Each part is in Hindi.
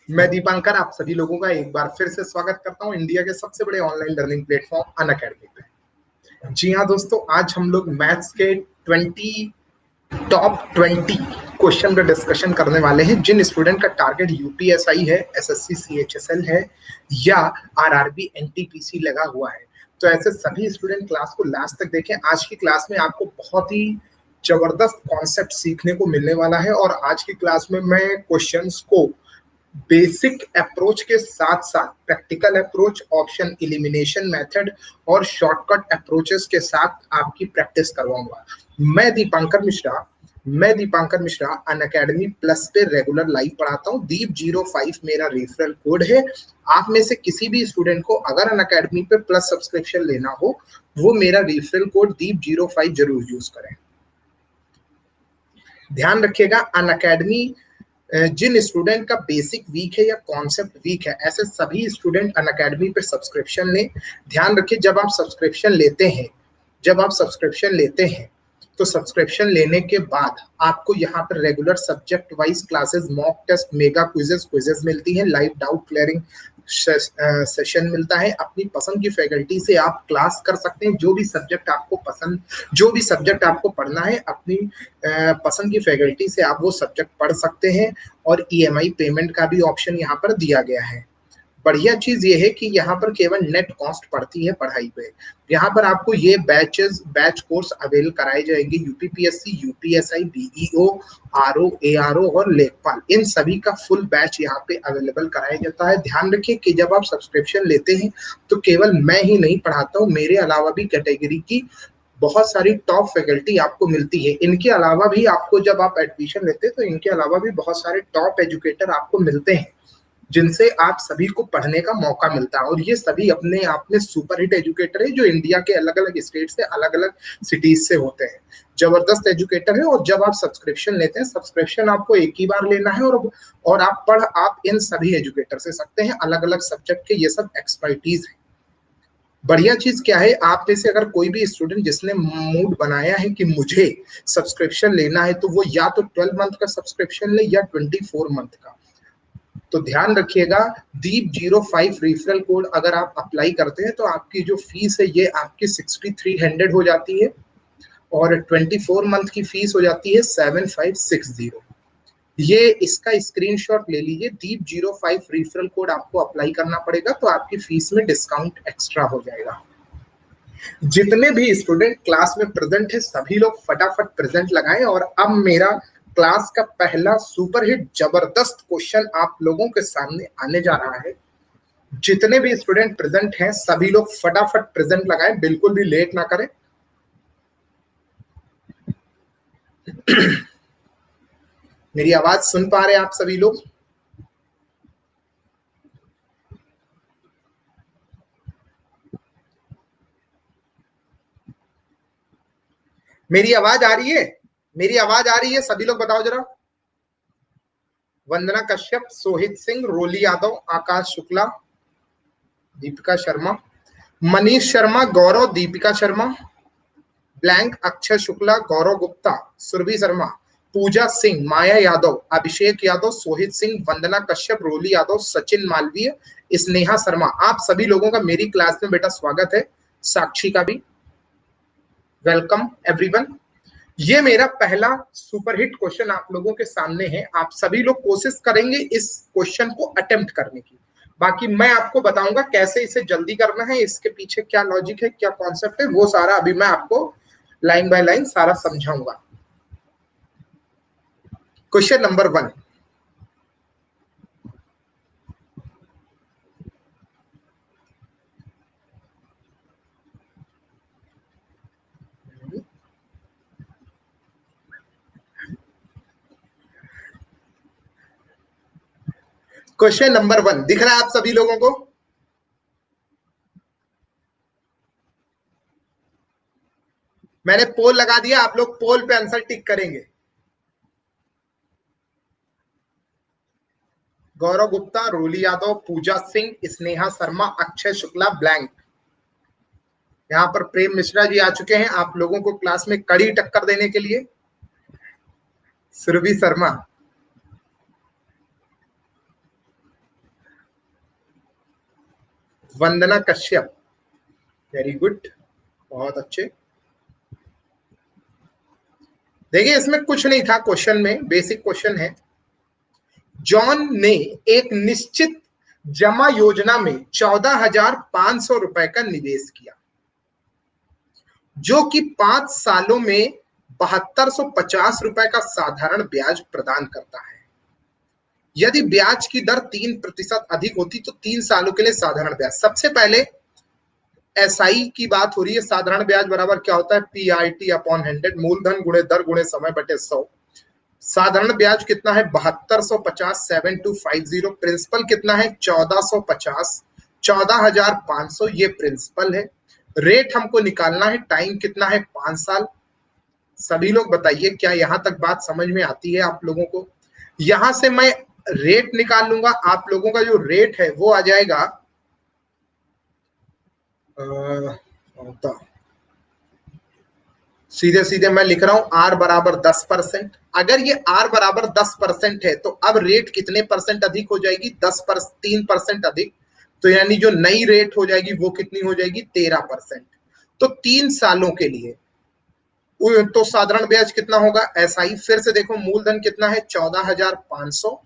मैं दीपांकर आप सभी लोगों का एक बार फिर से स्वागत करता हूं इंडिया के सबसे बड़े ऑनलाइन लर्निंग प्लेटफॉर्म अनअकैडमी पे। जी हाँ दोस्तों, आज हम लोग मैथ्स के 20 क्वेश्चन का डिस्कशन करने वाले हैं। जिन स्टूडेंट का टारगेट यूपीएसआई है, एसएससी सीएचएसएल है या आरआरबी एनटीपीसी लगा हुआ है, तो ऐसे सभी स्टूडेंट क्लास को लास्ट तक देखें। आज की क्लास में आपको बहुत ही जबरदस्त कॉन्सेप्ट सीखने को मिलने वाला है और आज की क्लास में मैं क्वेश्चंस को बेसिक अप्रोच के साथ साथ practical approach, option elimination method और शॉर्टकट अप्रोचेस के साथ आपकी प्रैक्टिस करवाऊंगा। मैं दीपांकर मिश्रा अनअकैडमी प्लस पे रेगुलर लाइव पढ़ाता हूँ। दीप05 मेरा रेफरल कोड है। आप में से किसी भी स्टूडेंट को अगर अनअकैडमी पे प्लस सब्सक्रिप्शन लेना हो, वो मेरा रेफरल कोड दीप05 जरूर यूज करें। ध्यान रखिएगा, अनअकैडमी जिन स्टूडेंट का बेसिक वीक है या कॉन्सेप्ट वीक है, ऐसे सभी स्टूडेंट अनअकैडमी पे सब्सक्रिप्शन लें। ध्यान रखिए, जब आप सब्सक्रिप्शन लेते हैं तो सब्सक्रिप्शन लेने के बाद आपको यहाँ पर regular subject wise classes, mock test, mega quizzes मिलती हैं, लाइव डाउट क्लियरिंग सेशन मिलता है। अपनी पसंद की फैकल्टी से आप क्लास कर सकते हैं। जो भी सब्जेक्ट आपको पढ़ना है, अपनी पसंद की फैकल्टी से आप वो सब्जेक्ट पढ़ सकते हैं। और ईएमआई पेमेंट का भी ऑप्शन यहाँ पर दिया गया है। बढ़िया चीज ये है कि यहाँ पर केवल नेट कॉस्ट पड़ती है पढ़ाई पे। यहाँ पर आपको ये बैच कोर्स अवेल कराए जाएंगे। UPPSC, UPSI, BEO, RO, ARO और लेखपाल, इन सभी का फुल बैच यहाँ पे अवेलेबल कराया जाता है। ध्यान रखिए कि जब आप सब्सक्रिप्शन लेते हैं तो केवल मैं ही नहीं पढ़ाता हूँ, मेरे अलावा भी कैटेगरी की बहुत सारी टॉप फैकल्टी आपको मिलती है। इनके अलावा भी आपको, जब आप एडमिशन लेते हैं तो इनके अलावा भी बहुत सारे टॉप एजुकेटर आपको मिलते हैं, जिनसे आप सभी को पढ़ने का मौका मिलता है। और ये सभी अपने आप में सुपरहिट एजुकेटर है, जो इंडिया के अलग अलग स्टेट से, अलग अलग सिटीज से होते हैं। जबरदस्त एजुकेटर है। और जब आप सब्सक्रिप्शन लेते हैं, सब्सक्रिप्शन आपको एक ही बार लेना है और आप इन सभी एजुकेटर से सकते हैं। अलग अलग सब्जेक्ट के ये सब एक्सपर्टीज है। बढ़िया चीज क्या है, आप में से अगर कोई भी स्टूडेंट जिसने मूड बनाया है कि मुझे सब्सक्रिप्शन लेना है, तो वो या तो 12 मंथ का सब्सक्रिप्शन ले या 24 मंथ का। तो ध्यान रखिएगा, दीप05 रेफरल कोड अगर आप अप्लाई करते हैं तो आपकी जो फीस है ये आपकी 6300 हो जाती है और 24 मंथ की फीस हो जाती है 7560। ये इसका स्क्रीनशॉट ले लीजिए। दीप05 रेफरल कोड आपको अप्लाई करना पड़ेगा, तो आपकी फीस में डिस्काउंट एक्स्ट्रा हो जाएगा। जितने भी स्टूडेंट क्लास में प्रेजेंट है, सभी लोग फटाफट प्रेजेंट लगाएं। और अब मेरा क्लास का पहला सुपरहिट जबरदस्त क्वेश्चन आप लोगों के सामने आने जा रहा है। जितने भी स्टूडेंट प्रेजेंट हैं, सभी लोग फटाफट प्रेजेंट लगाएं, बिल्कुल भी लेट ना करें। मेरी आवाज सुन पा रहे हैं आप सभी लोग? मेरी आवाज आ रही है? मेरी आवाज आ रही है? सभी लोग बताओ जरा। वंदना कश्यप, सोहित सिंह, रोली यादव, आकाश शुक्ला, दीपिका शर्मा, मनीष शर्मा, गौरव, दीपिका शर्मा, ब्लैंक, अक्षय शुक्ला, गौरव गुप्ता, सुरभि शर्मा, पूजा सिंह, माया यादव, अभिषेक यादव, सोहित सिंह, वंदना कश्यप, रोली यादव, सचिन मालवीय, स्नेहा शर्मा। आप सभी लोगों का मेरी क्लास में बेटा स्वागत है। साक्षी का भी वेलकम एवरीवन। ये मेरा पहला सुपरहिट क्वेश्चन आप लोगों के सामने है। आप सभी लोग कोशिश करेंगे इस क्वेश्चन को अटेम्प्ट करने की। बाकी मैं आपको बताऊंगा कैसे इसे जल्दी करना है, इसके पीछे क्या लॉजिक है, क्या कॉन्सेप्ट है, वो सारा अभी मैं आपको लाइन बाय लाइन सारा समझाऊंगा। क्वेश्चन नंबर 1, क्वेश्चन नंबर 1 दिख रहा है आप सभी लोगों को? मैंने पोल लगा दिया, आप लोग पोल पे आंसर टिक करेंगे। गौरव गुप्ता, रोली यादव, पूजा सिंह, स्नेहा शर्मा, अक्षय शुक्ला, ब्लैंक। यहाँ पर प्रेम मिश्रा जी आ चुके हैं आप लोगों को क्लास में कड़ी टक्कर देने के लिए। सुरभि शर्मा, वंदना कश्यप, वेरी गुड, बहुत अच्छे। देखिए इसमें कुछ नहीं था क्वेश्चन में, बेसिक क्वेश्चन है। जॉन ने एक निश्चित जमा योजना में 14,500 रुपए का निवेश किया, जो कि 5 सालों में 7250 रुपए का साधारण ब्याज प्रदान करता है। यदि ब्याज की दर 3% अधिक होती तो 3 सालों के लिए साधारण ब्याज। सबसे पहले एसआई की बात हो रही है। साधारण ब्याज बराबर क्या होता है? पीआईटी अपॉन 100, मूलधन गुणे दर गुणे समय बटे 100। साधारण ब्याज कितना है? 7250, 7250। प्रिंसिपल कितना है? 1450, 14,500 ये प्रिंसिपल है। रेट हमको निकालना है, टाइम कितना है? 5 साल। सभी लोग बताइए क्या यहां तक बात समझ में आती है आप लोगों को? यहां से मैं रेट निकाल लूंगा, आप लोगों का जो रेट है वो आ जाएगा सीधे सीधे मैं लिख रहा हूं आर बराबर 10%। अगर ये आर बराबर 10% है तो अब रेट कितने परसेंट अधिक हो जाएगी? 3% अधिक। तो यानी जो नई रेट हो जाएगी वो कितनी हो जाएगी? 13%। तो 3 सालों के लिए तो साधारण ब्याज कितना होगा? एसआई फिर से देखो, मूलधन कितना है? 14,500,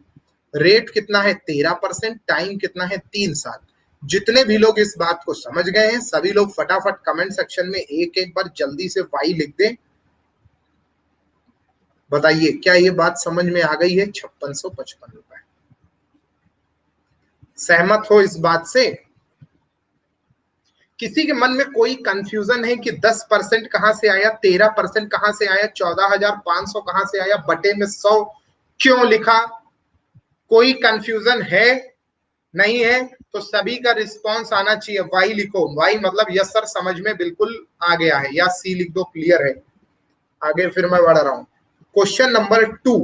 रेट कितना है? 13%, टाइम कितना है? 3 साल। जितने भी लोग इस बात को समझ गए हैं सभी लोग फटाफट कमेंट सेक्शन में एक एक बार जल्दी से वाई लिख दें। बताइए क्या ये बात समझ में आ गई है? 5655 रुपए। सहमत हो इस बात से? किसी के मन में कोई कंफ्यूजन है कि 10% कहां से आया, 13% कहां से आया, 14,500 कहां से आया, बटे में 100 क्यों लिखा? कोई कंफ्यूजन है? नहीं है तो सभी का रिस्पॉन्स आना चाहिए। वाई लिखो, वाई मतलब यस सर समझ में बिल्कुल आ गया है, या सी लिख दो क्लियर है। आगे फिर मैं बढ़ रहा हूं। क्वेश्चन नंबर 2,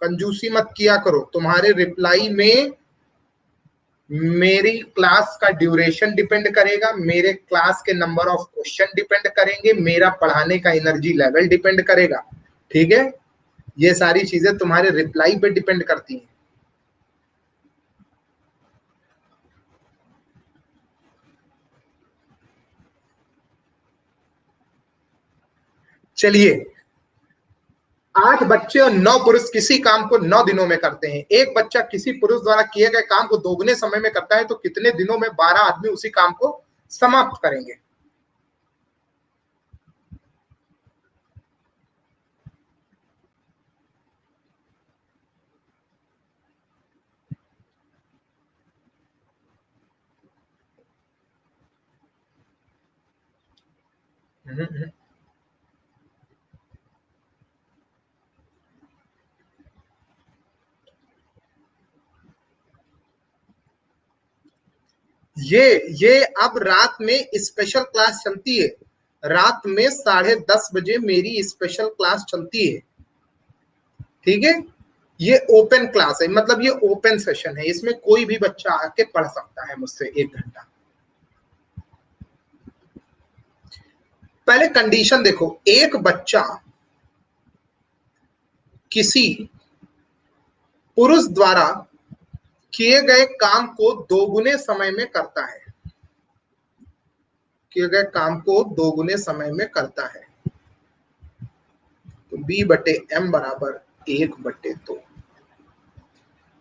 कंजूसी मत किया करो। तुम्हारे रिप्लाई में मेरी क्लास का ड्यूरेशन डिपेंड करेगा, मेरे क्लास के नंबर ऑफ क्वेश्चन डिपेंड करेंगे, मेरा पढ़ाने का एनर्जी लेवल डिपेंड करेगा। ठीक है, ये सारी चीजें तुम्हारे रिप्लाई पे डिपेंड करती हैं। चलिए, 8 बच्चे और 9 पुरुष किसी काम को 9 दिनों में करते हैं। एक बच्चा किसी पुरुष द्वारा किए गए काम को दोगुने समय में करता है तो कितने दिनों में 12 आदमी उसी काम को समाप्त करेंगे? ये अब रात में स्पेशल क्लास चलती है। रात में 10:30 बजे मेरी स्पेशल क्लास चलती है। ठीक है, ये ओपन क्लास है, मतलब ये ओपन सेशन है, इसमें कोई भी बच्चा आके पढ़ सकता है मुझसे 1 घंटा। पहले कंडीशन देखो, एक बच्चा किसी पुरुष द्वारा किए गए काम को दोगुने समय में करता है, किए गए काम को दोगुने समय में करता है, तो बी बटे एम बराबर 1/2।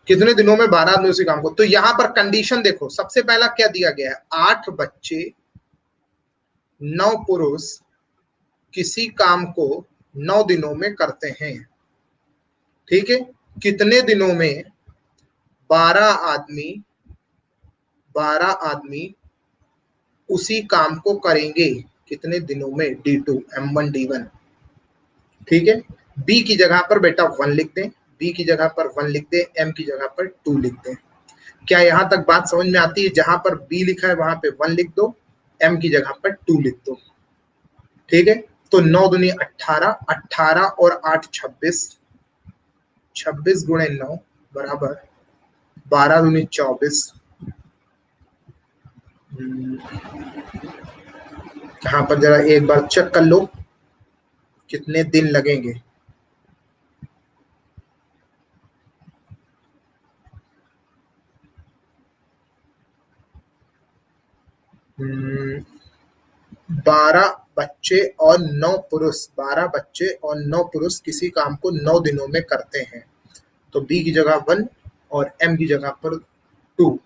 कितने दिनों में 12 आदमी उसी काम को? तो यहां पर कंडीशन देखो, सबसे पहला क्या दिया गया है? 8 बच्चे 9 पुरुष किसी काम को 9 दिनों में करते हैं। ठीक है, कितने दिनों में 12 आदमी 12 आदमी उसी काम को करेंगे? कितने दिनों में? D2 M1 D1। ठीक है, बी की जगह पर बेटा 1 लिख दें, बी की जगह पर 1 लिख दें, एम की जगह पर 2 लिख दें। क्या यहां तक बात समझ में आती है? जहां पर बी लिखा है वहां पे 1 लिख दो, एम की जगह पर 2 लिख दो। ठीक है, तो 9 दूनी 18, 18 और 8 26, 26 गुणे 9 बराबर 12 दूनी 24। यहाँ पर जरा एक बार चेक कर लो कितने दिन लगेंगे। 12 बच्चे और 9 पुरुष, 12 बच्चे और 9 पुरुष किसी काम को 9 दिनों में करते हैं, तो बी की जगह 1 और एम की जगह पर 2।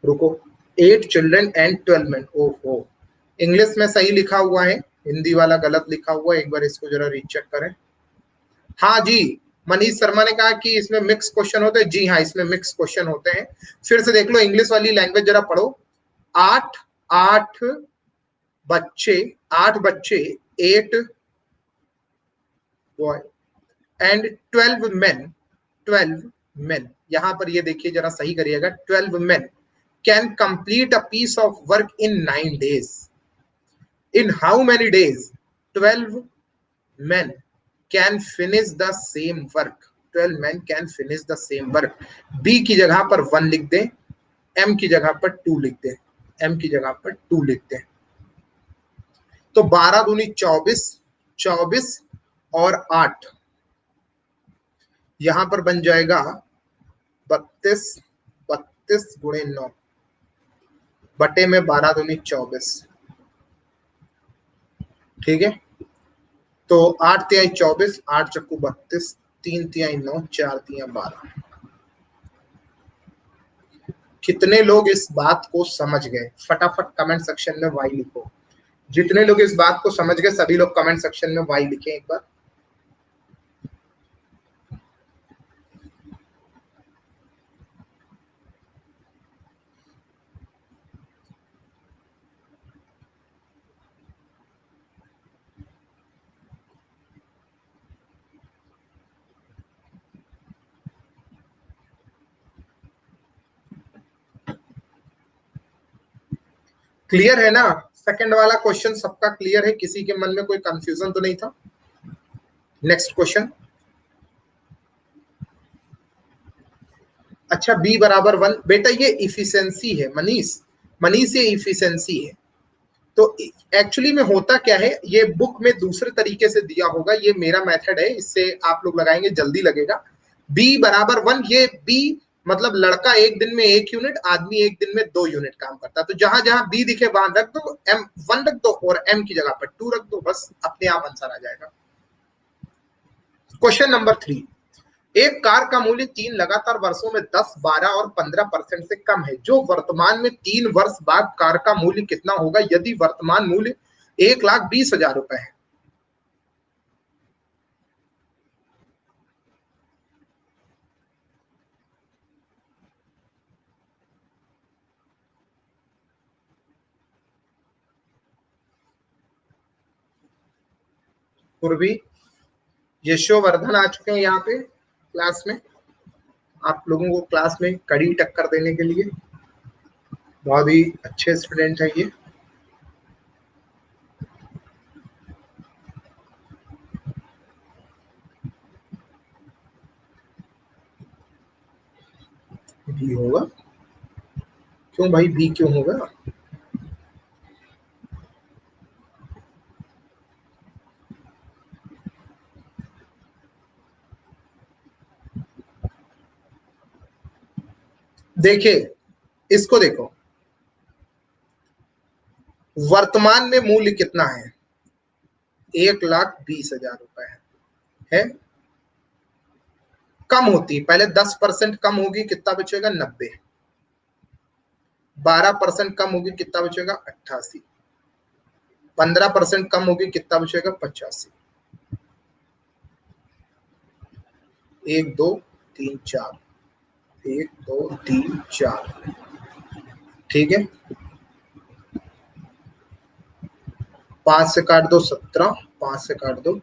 रुको, 8 चिल्ड्रन एंड 12 men। ओहो, इंग्लिश में सही लिखा हुआ है, हिंदी वाला गलत लिखा हुआ है, एक बार इसको जरा रीचेक करें। हाँ जी, मनीष शर्मा ने कहा कि इसमें मिक्स क्वेश्चन होते हैं। जी हाँ, इसमें मिक्स क्वेश्चन होते हैं। फिर से देख लो, इंग्लिश वाली लैंग्वेज जरा पढ़ो। 8 8 बच्चे, 8 बच्चे, 8 बॉय एंड 12 men, 12 men। यहां पर ये देखिए, जरा सही करिएगा। 12 men can complete a piece of work in 9 days। In how many days 12 men can finish the same work? 12 men can finish the same work। B की जगह पर 1 लिख दें, M की जगह पर 2 लिख दें, M की जगह पर 2 लिख दें। तो 12 दूनी 24, 24 और 8, यहां पर बन जाएगा 32, 32 गुणे 9 बटे में 12 दूनी 24। ठीक है, तो 8 तिहाई 24, 8 चक्कू 32, 3 तिहाई 9, 4 तिहाई 12। कितने लोग इस बात को समझ गए? फटाफट कमेंट सेक्शन में वाई लिखो। जितने लोग इस बात को समझ गए सभी लोग कमेंट सेक्शन में वाई लिखें एक बार। क्लियर है ना? सेकंड वाला क्वेश्चन सबका क्लियर है? किसी के मन में कोई कंफ्यूजन तो नहीं था? Next question. अच्छा, बी बराबर 1। बेटा ये इफिशियंसी है मनीष, मनीष ये इफिशियंसी है। तो एक्चुअली में होता क्या है, ये बुक में दूसरे तरीके से दिया होगा, ये मेरा मेथड है, इससे आप लोग लगाएंगे जल्दी लगेगा। बी बराबर 1, ये बी मतलब लड़का एक दिन में 1 यूनिट, आदमी एक दिन में 2 यूनिट काम करता है। तो जहां जहां बी दिखे वहां रख दो, एम 1 रख दो और एम की जगह पर 2 रख दो, बस अपने आप आंसर आ जाएगा। Question number 3। एक कार का मूल्य 3 लगातार वर्षों में 10, 12 और 15% से कम है, जो वर्तमान में 3 वर्ष बाद कार का मूल्य कितना होगा यदि वर्तमान मूल्य 1,20,000 रुपए है? पूर्वी यशोवर्धन आ चुके हैं यहाँ पे क्लास में, आप लोगों को क्लास में कड़ी टक्कर देने के लिए। बहुत ही अच्छे स्टूडेंट है ये। बी होगा? क्यों भाई, बी क्यों होगा? देखिए, इसको देखो, वर्तमान में मूल्य कितना है? 1,20,000 रुपए है। कम होती है, पहले 10% कम होगी, कितना बचेगा? 90। 12% कम होगी, कितना बचेगा? 88। 15% कम होगी, कितना बचेगा? 85। 1 2 3 4, 1 2 3 4। ठीक है, 5 से काट दो 17, 5 से काट दो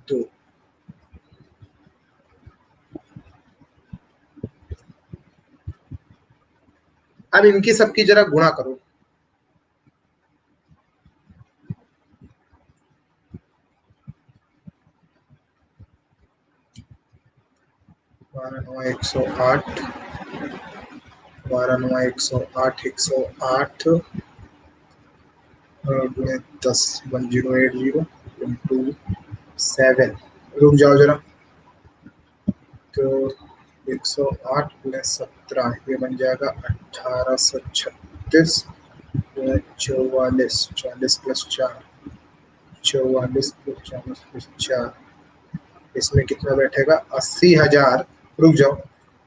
2। अब इनकी सबकी जरा गुणा करो। 12 9 108, 12 9 108, 108 गुणे 10, 1080 इंटू 7। रुक जाओ जरा, तो 108 गुणे 17, ये बन जाएगा 1836 44, 40 प्लस 4, 44 प्लस 40 प्लस 4, इसमें कितना बैठेगा? 80,000। रुक जाओ,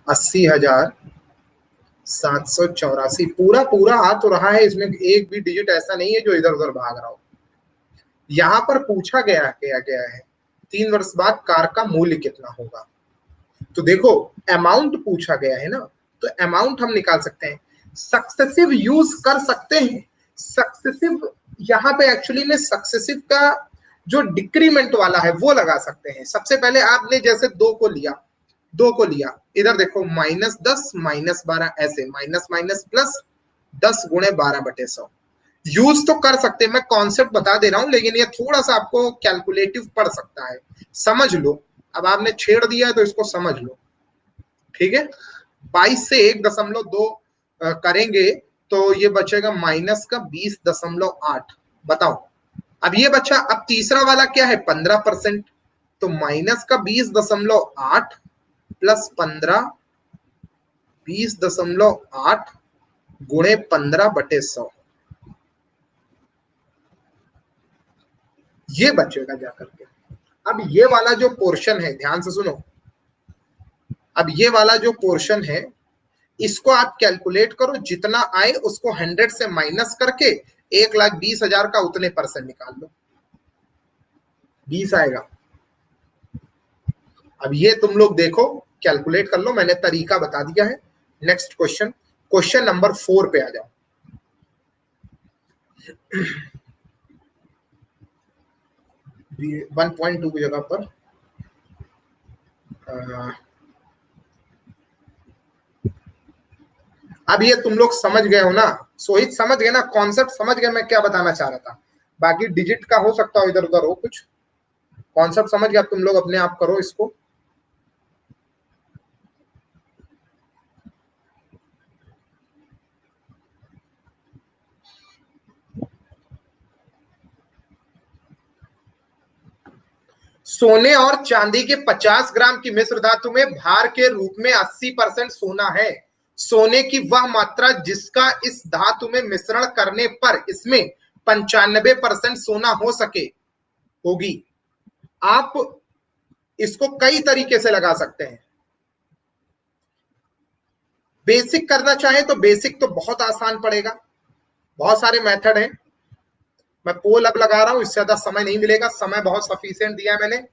80,784। पूरा पूरा आ तो रहा है, इसमें एक भी डिजिट ऐसा नहीं है जो इधर उधर भाग रहा हो। यहां पर पूछा गया है 3 वर्ष बाद कार का मूल्य कितना होगा। तो देखो, अमाउंट पूछा गया है ना, तो अमाउंट हम निकाल सकते हैं, सक्सेसिव यूज कर सकते हैं। सक्सेसिव यहाँ पे एक्चुअली में सक्सेसिव का जो डिक्रीमेंट वाला है वो लगा सकते हैं। सबसे पहले आपने जैसे 2 को लिया, इधर देखो -10 -12, ऐसे माइनस माइनस प्लस 10 × 12/100। यूज तो कर सकते हैं, मैं कॉन्सेप्ट बता दे रहा हूं, लेकिन ये थोड़ा सा आपको कैलकुलेटिव पड़ सकता है, समझ लो। अब आपने छेड़ दिया है तो इसको समझ लो, ठीक है। 22 से 1.2 करेंगे तो ये बचेगा -20.8। बताओ, अब ये बच्चा, अब तीसरा वाला क्या है? 15%। तो -20.8 प्लस 15, 20.8 गुणे 15/100, ये बचेगा जाकर के। अब ये वाला जो पोर्शन है, ध्यान से सुनो, अब ये वाला जो पोर्शन है इसको आप कैलकुलेट करो, जितना आए उसको 100 से माइनस करके 1,20,000 का उतने परसेंट निकाल लो, 20 आएगा। अब ये तुम लोग देखो, कैलकुलेट कर लो, मैंने तरीका बता दिया है। नेक्स्ट क्वेश्चन, क्वेश्चन नंबर 4 पे आ जाओ। 1.2 की जगह पर अब ये तुम लोग समझ गए हो ना, सोहित समझ गए ना, कॉन्सेप्ट समझ गए मैं क्या बताना चाह रहा था। बाकी डिजिट का हो सकता हो इधर उधर हो कुछ, कॉन्सेप्ट समझ गए। अब तुम लोग अपने आप करो इसको। सोने और चांदी के 50 ग्राम की मिश्र धातु में भार के रूप में 80% सोना है। सोने की वह मात्रा जिसका इस धातु में मिश्रण करने पर इसमें 95% सोना हो सके होगी। आप इसको कई तरीके से लगा सकते हैं। बेसिक करना चाहे तो बेसिक तो बहुत आसान पड़ेगा, बहुत सारे मेथड हैं। मैं पोल अब लगा रहा हूं, इससे ज्यादा समय नहीं मिलेगा, समय बहुत सफिशिएंट दिया है मैंने।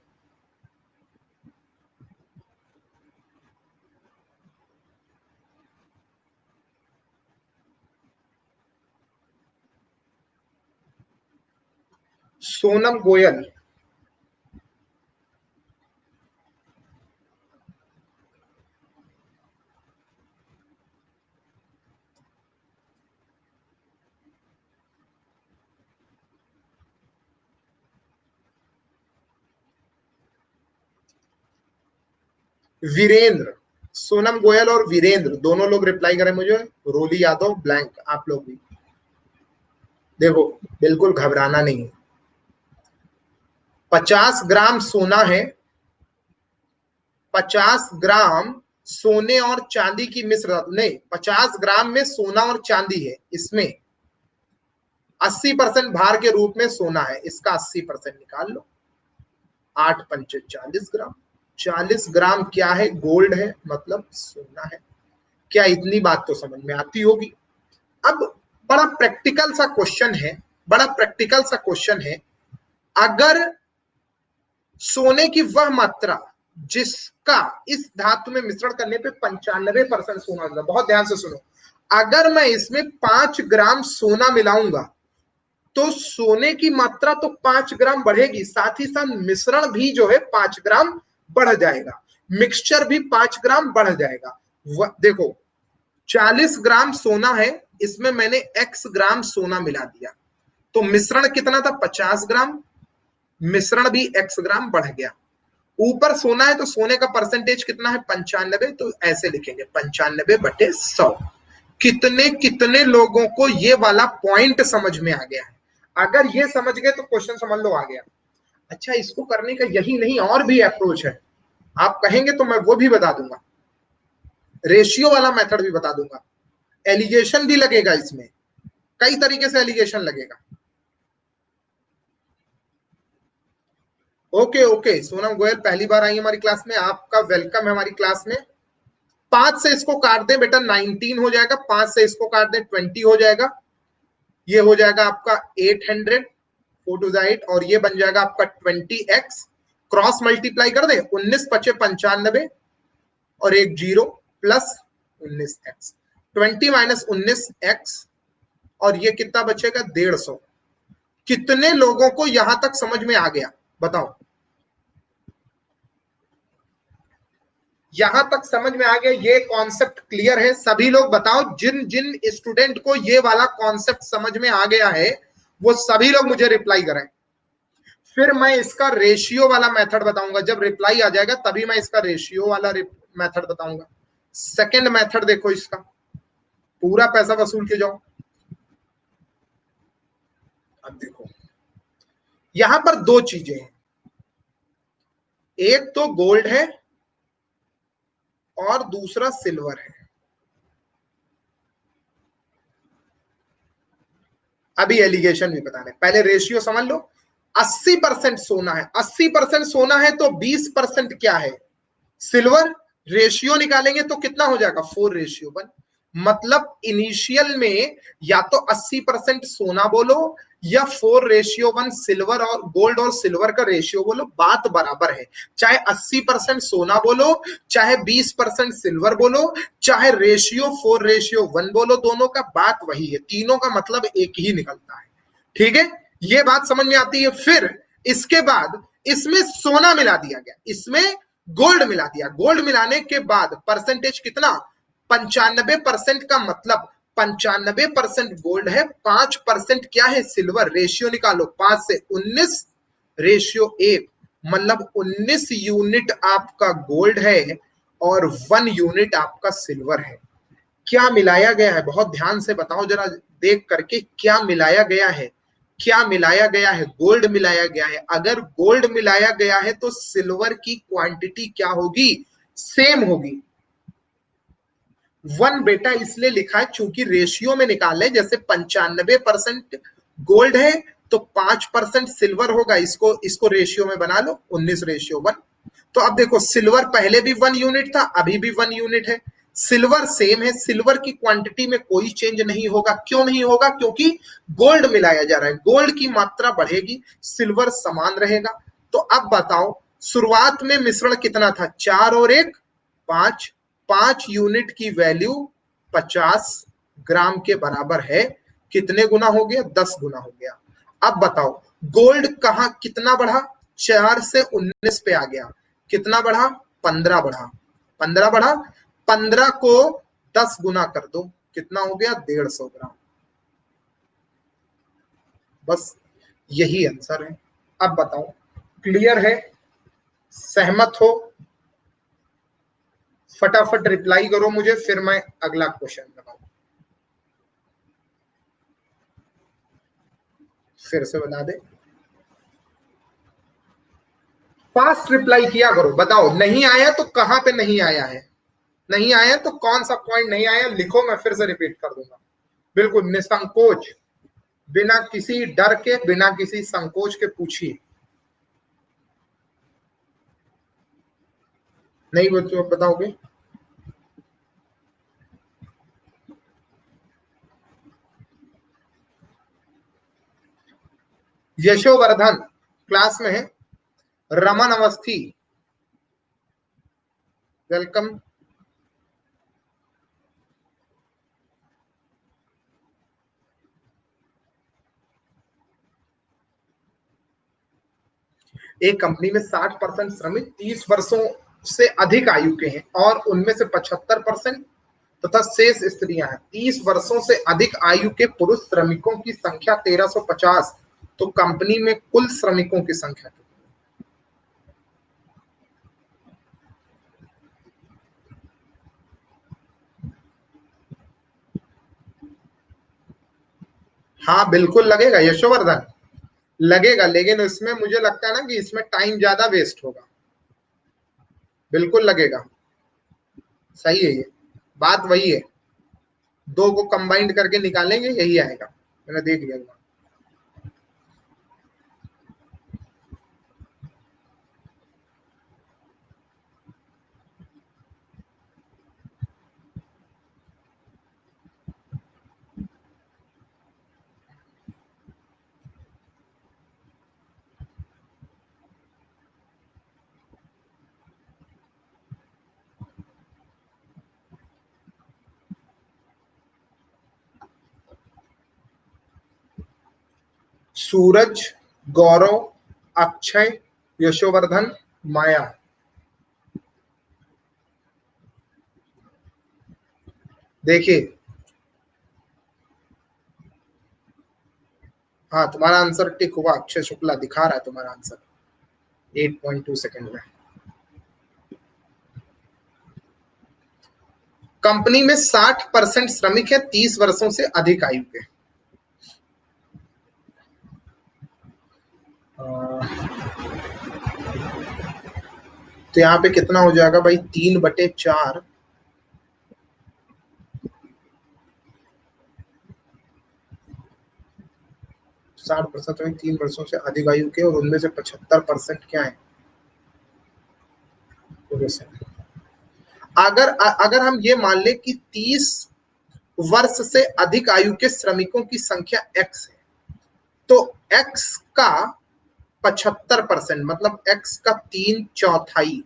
सोनम गोयल, वीरेंद्र, सोनम गोयल और वीरेंद्र दोनों लोग रिप्लाई करें मुझे। रोली यादव ब्लैंक, आप लोग भी देखो, बिल्कुल घबराना नहीं है। 50 ग्राम सोना है, 50 ग्राम सोने और चांदी की मिश्र धातु, नहीं, 50 ग्राम में सोना और चांदी है, इसमें 80% भार के रूप में सोना है, इसका 80% निकाल लो। 8×5 = 40 ग्राम। 40 ग्राम क्या है? गोल्ड है, मतलब सोना है। क्या इतनी बात तो समझ में आती होगी। अब बड़ा प्रैक्टिकल सा क्वेश्चन है, बड़ा प्रैक्टिकल सा क्वेश्चन है। अगर सोने की वह मात्रा जिसका इस धातु में मिश्रण करने पे 95% सोना होगा, बहुत ध्यान से सुनो, अगर मैं इसमें 5 ग्राम सोना मिलाऊंगा तो सोने की मात्रा तो 5 ग्राम बढ़ेगी, साथ ही साथ मिश्रण भी जो है 5 ग्राम बढ़ जाएगा, मिक्सचर भी 5 ग्राम बढ़ जाएगा। देखो, 40 ग्राम सोना है, इसमें मैंने x ग्राम सोना मिला दिया, तो मिश्रण कितना था? 50 ग्राम, मिश्रण भी x ग्राम बढ़ गया। ऊपर सोना है तो सोने का परसेंटेज कितना है? 95, तो ऐसे लिखेंगे 95/100। कितने कितने लोगों को ये वाला पॉइंट समझ में आ गया है? अगर ये समझ गए तो क्वेश्चन समझ लो आ गया। अच्छा, इसको करने का यही नहीं, और भी अप्रोच है, आप कहेंगे तो मैं वो भी बता दूंगा, रेशियो वाला मेथड भी बता दूंगा, एलिगेशन भी लगेगा इसमें, कई तरीके से एलिगेशन लगेगा। ओके ओके, सोनम गोयल पहली बार आई हमारी क्लास में, आपका वेलकम है हमारी क्लास में। 5 से इसको काट दें बेटा 19 हो जाएगा, 5 से इसको काट दें 20 हो जाएगा, ये हो जाएगा आपका 800 4 टू 8, और ये बन जाएगा आपका 20x। क्रॉस मल्टीप्लाई कर दे, 19 पचे 95 और एक zero plus 19x, 20 minus 19x, और ये कितना बचेगा 150। कितने लोगों को यहां तक समझ में आ गया बताओ? यहां तक समझ में आ गया, ये कॉन्सेप्ट क्लियर है? सभी लोग बताओ, जिन जिन स्टूडेंट को ये वाला कॉन्सेप्ट समझ में आ गया है वो सभी लोग मुझे रिप्लाई करें। फिर मैं इसका रेशियो वाला मेथड बताऊंगा, जब रिप्लाई आ जाएगा तभी मैं इसका रेशियो वाला मेथड बताऊंगा। सेकंड मेथड देखो इसका, पूरा पैसा वसूल के जाओ। अब देखो यहां पर दो चीजें हैं, एक तो गोल्ड है और दूसरा सिल्वर है। अभी एलिगेशन भी बताने, पहले रेशियो समझ लो। 80% सोना है, 80% सोना है तो 20% क्या है? सिल्वर। रेशियो निकालेंगे तो कितना हो जाएगा? 4:1। मतलब इनिशियल में या तो 80% सोना बोलो या 4:1 सिल्वर और गोल्ड और सिल्वर का रेशियो बोलो, बात बराबर है। चाहे 80% सोना बोलो, चाहे 20% सिल्वर बोलो, चाहे रेशियो 4:1 बोलो, दोनों का बात वही है, तीनों का मतलब एक ही निकलता है। ठीक है, ये बात समझ में आती है। फिर इसके बाद इसमें सोना मिला दिया गया, इसमें गोल्ड मिला दिया, गोल्ड मिलाने के बाद परसेंटेज कितना? 95% का मतलब 95% गोल्ड है, 5% क्या है? सिल्वर। रेशियो निकालो, 5 से 19 रेशियो 1, मतलब 19 यूनिट आपका गोल्ड है और 1 यूनिट आपका सिल्वर है। क्या मिलाया गया है? बहुत ध्यान से बताओ जरा, देख करके, क्या मिलाया गया है? क्या मिलाया गया है? गोल्ड मिलाया गया है। अगर गोल्ड मिलाया गया है तो सिल्वर की क्वांटिटी क्या होगी? सेम होगी। 1 बेटा इसलिए लिखा है चूंकि रेशियो में निकाले, जैसे 95% गोल्ड है तो 5% सिल्वर होगा, इसको इसको रेशियो में बना लो, 19:1। तो अब देखो, सिल्वर पहले भी 1 यूनिट था, अभी भी 1 यूनिट है। सिल्वर सेम है, सिल्वर की क्वांटिटी में कोई चेंज नहीं होगा। क्यों नहीं होगा? क्योंकि गोल्ड मिलाया जा रहा है, गोल्ड की मात्रा बढ़ेगी, सिल्वर समान रहेगा। तो अब बताओ, शुरुआत में मिश्रण कितना था? 4 और 1 5, 5 यूनिट की वैल्यू 50 ग्राम के बराबर है। कितने गुना हो गया? 10 गुना हो गया। अब बताओ, गोल्ड कहां कितना बढ़ा? 4 से 19 पे आ गया। कितना बढ़ा? 15 बढ़ा। 15 बढ़ा, 15 को 10 गुना कर दो, कितना हो गया? 150 ग्राम। बस यही आंसर है। अब बताओ, क्लियर है? सहमत हो? फटाफट रिप्लाई करो मुझे, फिर मैं अगला क्वेश्चन बताऊं। फिर से बता दे, फास्ट रिप्लाई किया करो। बताओ नहीं आया तो कहां पे नहीं आया है? नहीं आया तो कौन सा पॉइंट नहीं आया लिखो, मैं फिर से रिपीट कर दूंगा। बिल्कुल निसंकोच, बिना किसी डर के, बिना किसी संकोच के पूछिए। नहीं बच्चों बताओगे? यशोवर्धन क्लास में है, रमन अवस्थी वेलकम। एक कंपनी में 60% श्रमिक 30 वर्षों से अधिक आयु के हैं और उनमें से 75% तथा शेष स्त्रियां हैं। 30 वर्षों से अधिक आयु के पुरुष श्रमिकों की संख्या 1350, तो कंपनी में कुल श्रमिकों की संख्या कितनी? हाँ बिल्कुल लगेगा यशोवर्धन, लगेगा, लेकिन इसमें मुझे लगता है ना कि इसमें टाइम ज्यादा वेस्ट होगा। बिल्कुल लगेगा, सही है ये, बात वही है। दो को कंबाइंड करके निकालेंगे, यही आएगा। मैंने देख लिया। सूरज, गौरव, अक्षय, यशोवर्धन, माया। देखिए, हाँ तुम्हारा आंसर टिक हुआ, अक्षय शुक्ला दिखा रहा है तुम्हारा आंसर 8.2 सेकंड में। कंपनी में 60% श्रमिक है 30 वर्षों से अधिक आयु के। तो यहाँ पे कितना हो जाएगा भाई, 3/4। 60% में 3 वर्षों से अधिक आयु के, और उनमें से 75% क्या है। अगर अगर हम ये मान ले कि 30 वर्ष से अधिक आयु के श्रमिकों की संख्या x है, तो x का 75% मतलब x का 3/4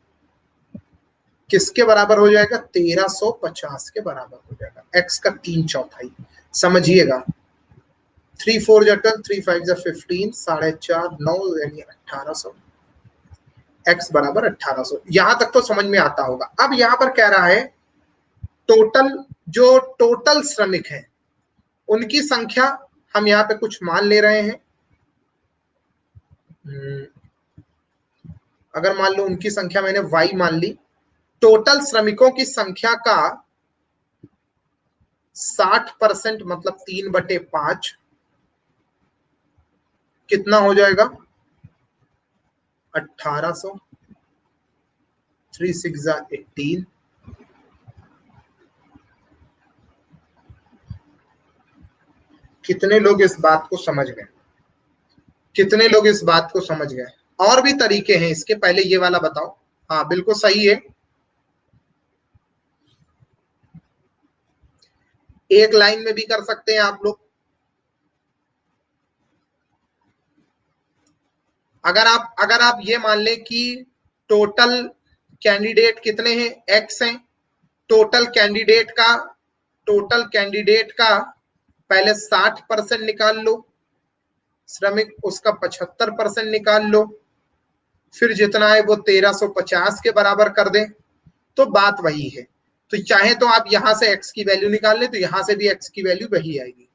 किसके बराबर हो जाएगा, 1350 के बराबर हो जाएगा। x का 3/4 समझिएगा। 3 4 जटल, 3 5 15, 4.5 9 यानी 1800। x बराबर 1800। यहां तक तो समझ में आता होगा। अब यहां पर कह रहा है टोटल, जो टोटल श्रमिक है उनकी संख्या हम यहाँ पे कुछ मान ले रहे हैं। अगर मान लो उनकी संख्या मैंने y मान ली, टोटल श्रमिकों की संख्या का 60% मतलब 3/5 कितना हो जाएगा, 1800। 3 6 18। कितने लोग इस बात को समझ गए, कितने लोग इस बात को समझ गए। और भी तरीके हैं इसके, पहले ये वाला बताओ। हाँ बिल्कुल सही है। एक लाइन में भी कर सकते हैं आप लोग। अगर आप ये मान लें कि टोटल कैंडिडेट कितने हैं, एक्स हैं। टोटल कैंडिडेट का पहले 60% निकाल लो, श्रमिक उसका 75% निकाल लो, फिर जितना है वो 1350 के बराबर कर दें, तो बात वही है। तो चाहे तो आप यहां से एक्स की वैल्यू निकाल ले, तो यहां से भी एक्स की वैल्यू वही आएगी।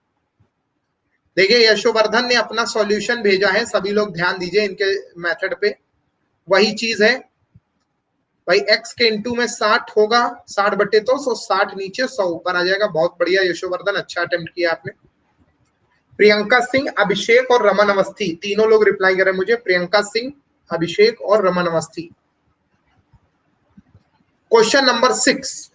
देखिए यशोवर्धन ने अपना सॉल्यूशन भेजा है, सभी लोग ध्यान दीजिए इनके मेथड पे। वही चीज है भाई, x के इंटू में 60 होगा, 60 बटे 100, 60 नीचे 100 ऊपर आ जाएगा। बहुत बढ़िया यशोवर्धन, अच्छा अटेम्प्ट किया आपने। प्रियंका सिंह, अभिषेक और रमन अवस्थी, तीनों लोग रिप्लाई करें मुझे। प्रियंका सिंह, अभिषेक और Raman Awasthi. Question number 6।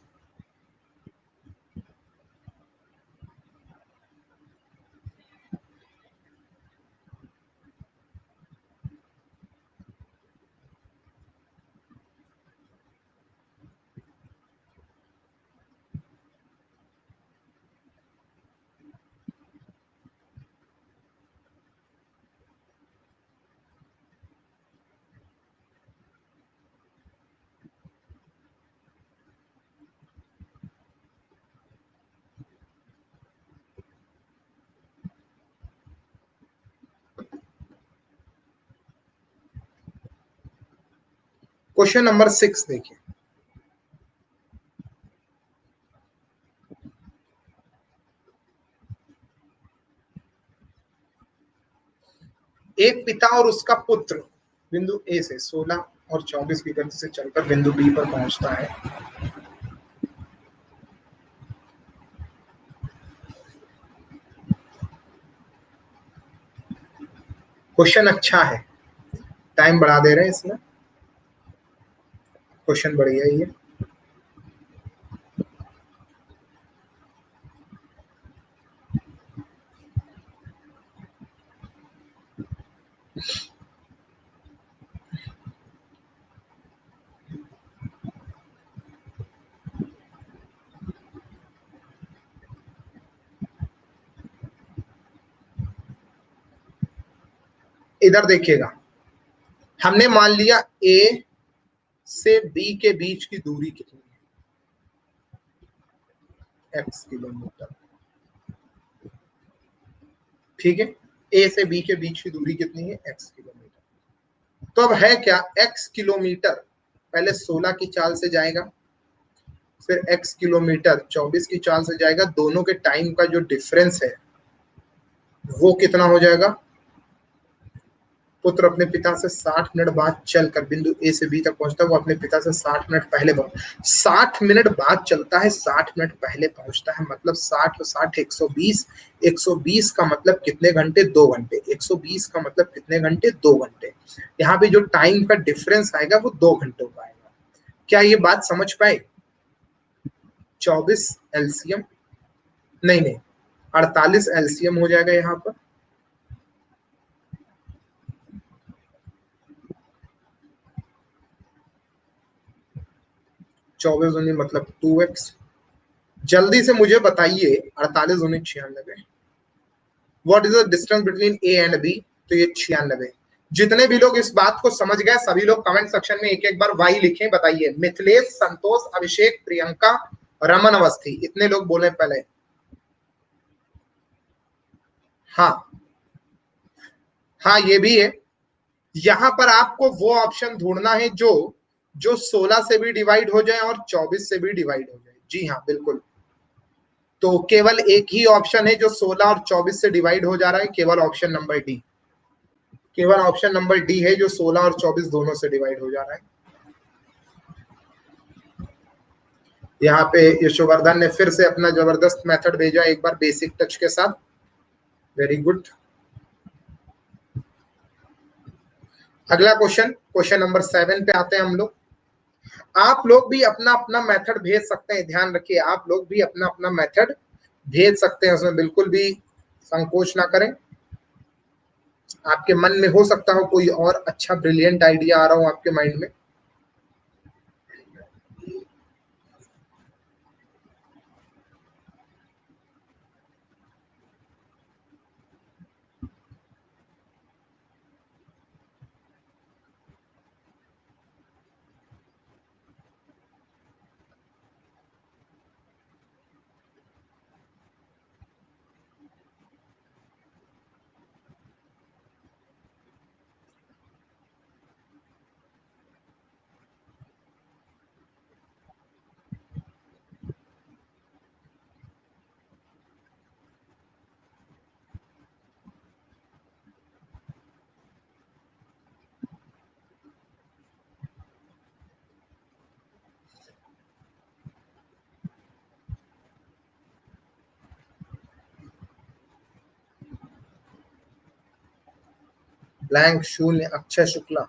Question number 6 देखिए। एक पिता और उसका पुत्र बिंदु ए से 16 और 24 की गति से चलकर बिंदु बी पर पहुंचता है। क्वेश्चन अच्छा है, टाइम बढ़ा दे रहे हैं इसमें, क्वेश्चन बढ़िया ही है। इधर देखिएगा, हमने मान लिया ए से बी के बीच की दूरी कितनी है, x किलोमीटर। ठीक है, ए से बी के बीच की दूरी कितनी है, x किलोमीटर। तो अब है क्या, x किलोमीटर पहले 16 की चाल से जाएगा, फिर x किलोमीटर 24 की चाल से जाएगा। दोनों के टाइम का जो डिफरेंस है वो कितना हो जाएगा। पुत्र अपने पिता से 60 मिनट बाद चलकर बिंदु ए से बी तक पहुंचता है, वो अपने पिता से 60 मिनट पहले 60 मिनट बाद चलता है, 60 मिनट पहले पहुंचता है, मतलब 60 और 60 120। 120 का मतलब कितने घंटे, 2 घंटे। 120 का मतलब कितने घंटे, 2 घंटे। यहाँ पे जो टाइम का डिफरेंस आएगा वो 2 घंटों का आएगा। क्या ये बात समझ पाए। 24 एलसीएम, नहीं नहीं, 48 एलसीएम हो जाएगा यहाँ पर। 24 दूनी मतलब 2x। जल्दी से मुझे बताइए, 48 दूनी 96। What is the distance between A and B, तो ये 96। जितने भी लोग इस बात को समझ गए सभी लोग कमेंट सेक्शन में एक एक बार वाई लिखें। बताइए, मिथिलेश, संतोष, अभिषेक, प्रियंका, रमन अवस्थी, इतने लोग बोले पहले। हाँ हाँ, ये भी है। यहां पर आपको वो ऑप्शन ढूंढना है जो जो 16 से भी डिवाइड हो जाए और 24 से भी डिवाइड हो जाए। जी हाँ, बिल्कुल। तो केवल एक ही ऑप्शन है जो 16 और 24 से डिवाइड हो जा रहा है, केवल ऑप्शन नंबर डी। केवल ऑप्शन नंबर डी है जो 16 और 24 दोनों से डिवाइड हो जा रहा है। यहाँ पे यशोवर्धन ने फिर से अपना जबरदस्त मेथड भेजा एक बार बेसिक टच के साथ। Very good. अगला क्वेश्चन, क्वेश्चन नंबर 7 पे आते हैं हम लोग। आप लोग भी अपना अपना मेथड भेज सकते हैं, ध्यान रखिए, आप लोग भी अपना अपना मेथड भेज सकते हैं, उसमें बिल्कुल भी संकोच ना करें। आपके मन में हो सकता हो कोई और अच्छा ब्रिलियंट आइडिया आ रहा हो आपके माइंड में। ब्लैंक शून्य, अक्षय शुक्ला।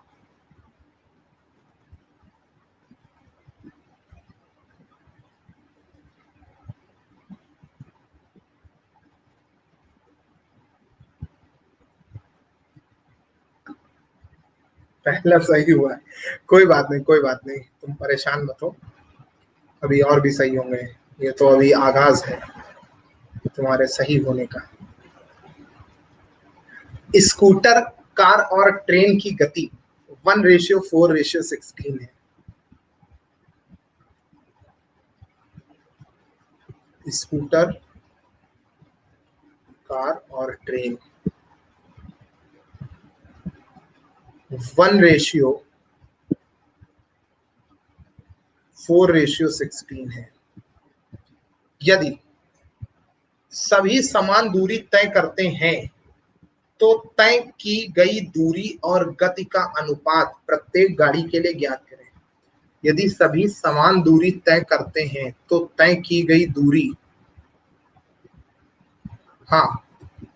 पहला सही हुआ है, कोई बात नहीं, कोई बात नहीं, तुम परेशान मत हो, अभी और भी सही होंगे। ये तो अभी आगाज है तुम्हारे सही होने का। स्कूटर, कार और ट्रेन की गति 1:4:16 है। स्कूटर, कार और ट्रेन 1:4:16 है। यदि सभी समान दूरी तय करते हैं तो तय की गई दूरी और गति का अनुपात प्रत्येक गाड़ी के लिए ज्ञात करें। यदि सभी समान दूरी तय करते हैं तो तय की गई दूरी, हाँ,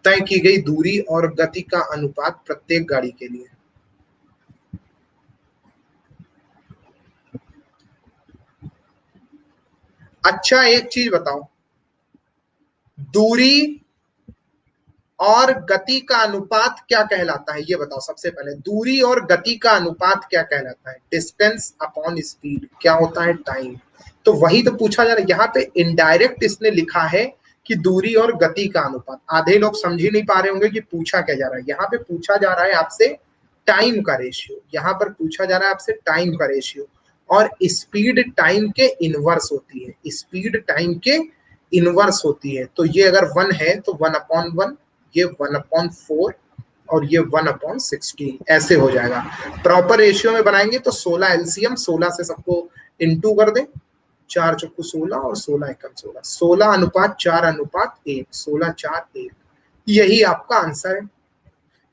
तय की गई दूरी और गति का अनुपात प्रत्येक गाड़ी के लिए। अच्छा, एक चीज बताओ, दूरी और गति का अनुपात क्या कहलाता है, ये बताओ। सबसे पहले दूरी और गति का अनुपात क्या कहलाता है। डिस्टेंस अपॉन स्पीड क्या होता है, टाइम। तो वही तो पूछा जा रहा है यहाँ पे। इनडायरेक्ट इसने लिखा है कि दूरी और गति का अनुपात। आधे लोग समझ ही नहीं पा रहे होंगे कि पूछा क्या जा रहा है। यहाँ पे पूछा जा रहा है आपसे टाइम का रेशियो, यहाँ पर पूछा जा रहा है आपसे टाइम का रेशियो, और स्पीड टाइम के इनवर्स होती है, स्पीड टाइम के इनवर्स होती है। तो ये अगर 1 है तो 1/1, ये 1/4 और ये 1/16 ऐसे हो जाएगा। प्रॉपर रेशियो में बनाएंगे तो 16 एलसीएम, 16 से सबको इंटू कर दें, 4 चौको 16 और 16 एकम 16, 16:4:1, 16:4:1, यही आपका आंसर है।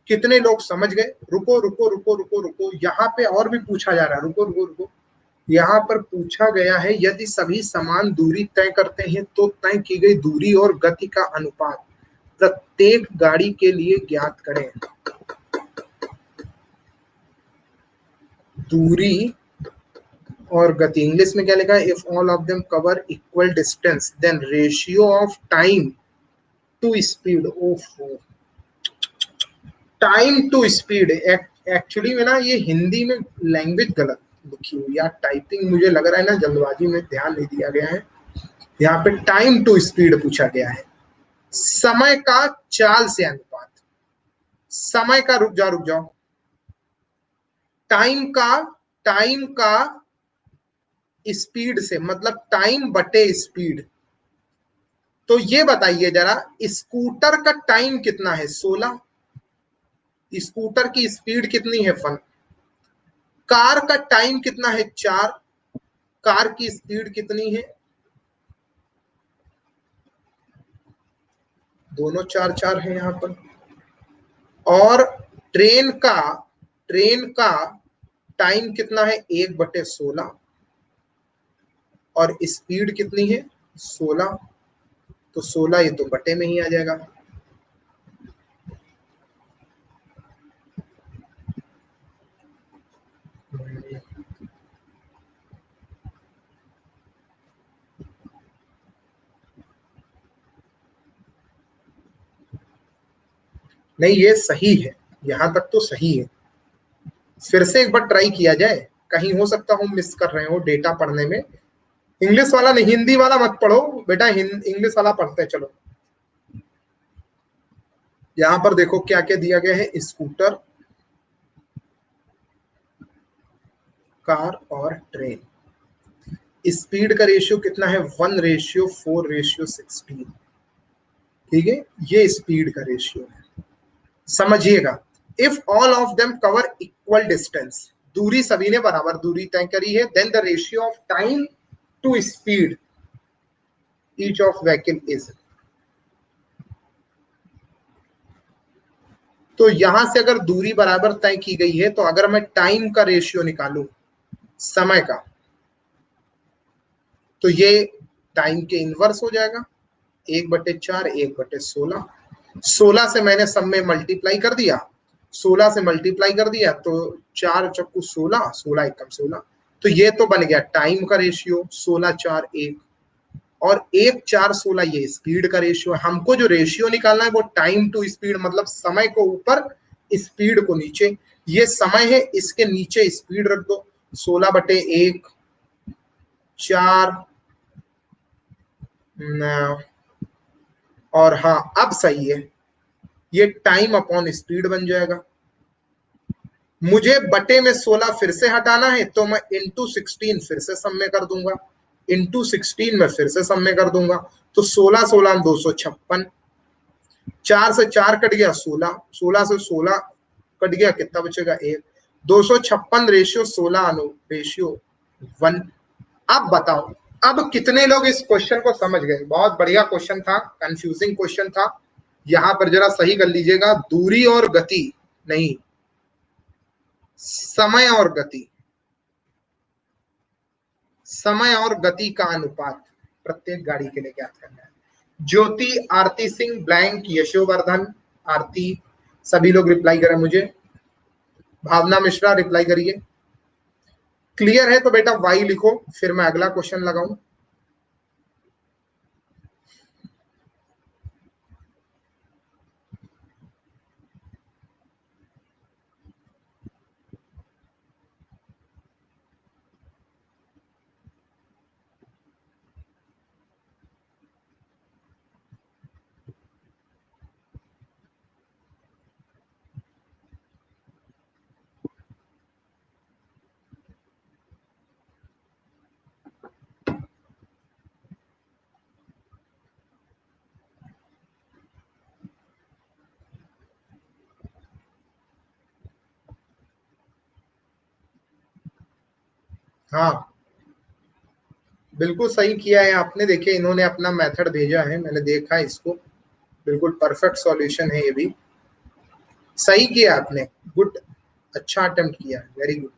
कितने लोग समझ गए? रुको रुको रुको रुको रुको, यहाँ पे और भी पूछा जा रहा है, रुको रुको रुको। यहाँ पर पूछा गया है यदि सभी समान दूरी तय करते हैं तो तय की गई दूरी और गति का अनुपात प्रत्येक गाड़ी के लिए ज्ञात करें। दूरी और गति इंग्लिश में क्या लिखा है? If all of them cover equal distance then ratio of time to speed of time to speed. Actually में ना ये हिंदी में लैंग्वेज गलत लिखी हुई है, टाइपिंग मुझे लग रहा है ना जल्दबाजी में ध्यान नहीं दिया गया है। यहाँ पे टाइम टू स्पीड पूछा गया है, समय का चाल से अनुपात, समय का रुक जाओ, टाइम का स्पीड से, मतलब टाइम बटे स्पीड। तो ये बताइए जरा, स्कूटर का टाइम कितना है? 16। स्कूटर की स्पीड कितनी है? 1। कार का टाइम कितना है? 4। कार की स्पीड कितनी है? दोनों 4 4 है यहाँ पर। और ट्रेन का ट्रेन का टाइम कितना है? 1/16। और स्पीड कितनी है? 16। तो 16 ये तो बटे में ही आ जाएगा। नहीं, ये सही है, यहां तक तो सही है। फिर से एक बार ट्राई किया जाए, कहीं हो सकता हो मिस कर रहे हो डेटा पढ़ने में। इंग्लिश वाला नहीं, हिंदी वाला मत पढ़ो बेटा, इंग्लिश वाला पढ़ते हैं। चलो यहां पर देखो क्या क्या दिया गया है। स्कूटर, कार और ट्रेन। स्पीड का रेशियो कितना है? 1:4:16। ठीक है, ये स्पीड का रेशियो है। समझिएगा, if all of them cover equal distance, दूरी सभी ने बराबर दूरी तय करी है, then the ratio of time to speed each of vehicle is. तो यहां से अगर दूरी बराबर तय की गई है तो अगर मैं टाइम का रेशियो निकालू, समय का, तो ये टाइम के इनवर्स हो जाएगा। 1/4, 1/16। 16 से मैंने सब में मल्टीप्लाई कर दिया, 16 से मल्टीप्लाई कर दिया तो 4 चक्कू 16, 16 एकम 16। तो ये तो बन गया टाइम का रेशियो 16:4:1। और 1:4:16 ये स्पीड का रेशियो है। हमको जो रेशियो निकालना है वो टाइम टू स्पीड, मतलब समय को ऊपर स्पीड को नीचे। ये समय है, इसके नीचे स्पीड रख दो, 16/1, 4 और हाँ अब सही है, ये टाइम अपॉन स्पीड बन जाएगा। मुझे बटे में 16 फिर से हटाना है तो मैं इंटू 16 फिर से सम में कर दूंगा, इंटू 16 में फिर से सम में कर दूंगा। तो 16 16 256, 4 से 4 कट गया 16, 16 से 16 कट गया, कितना बचेगा? 1। 256 रेशियो 16 अनु रेशियो 1। अब बताओ, अब कितने लोग इस क्वेश्चन को समझ गए? बहुत बढ़िया क्वेश्चन था, कंफ्यूजिंग क्वेश्चन था। यहां पर जरा सही कर लीजिएगा, दूरी और गति नहीं, समय और गति, समय और गति का अनुपात प्रत्येक गाड़ी के लिए ज्ञात करना है। ज्योति, आरती सिंह, ब्लैंक, यशोवर्धन, आरती, सभी लोग रिप्लाई करें मुझे। भावना मिश्रा रिप्लाई करिए। क्लियर है तो बेटा वाई लिखो, फिर मैं अगला क्वेश्चन लगाऊं। हाँ, बिल्कुल सही किया है आपने। देखिए इन्होंने अपना मेथड भेजा है, मैंने देखा इसको, बिल्कुल परफेक्ट सॉल्यूशन है ये भी। सही किया आपने, गुड, अच्छा अटेम्प्ट किया, वेरी गुड।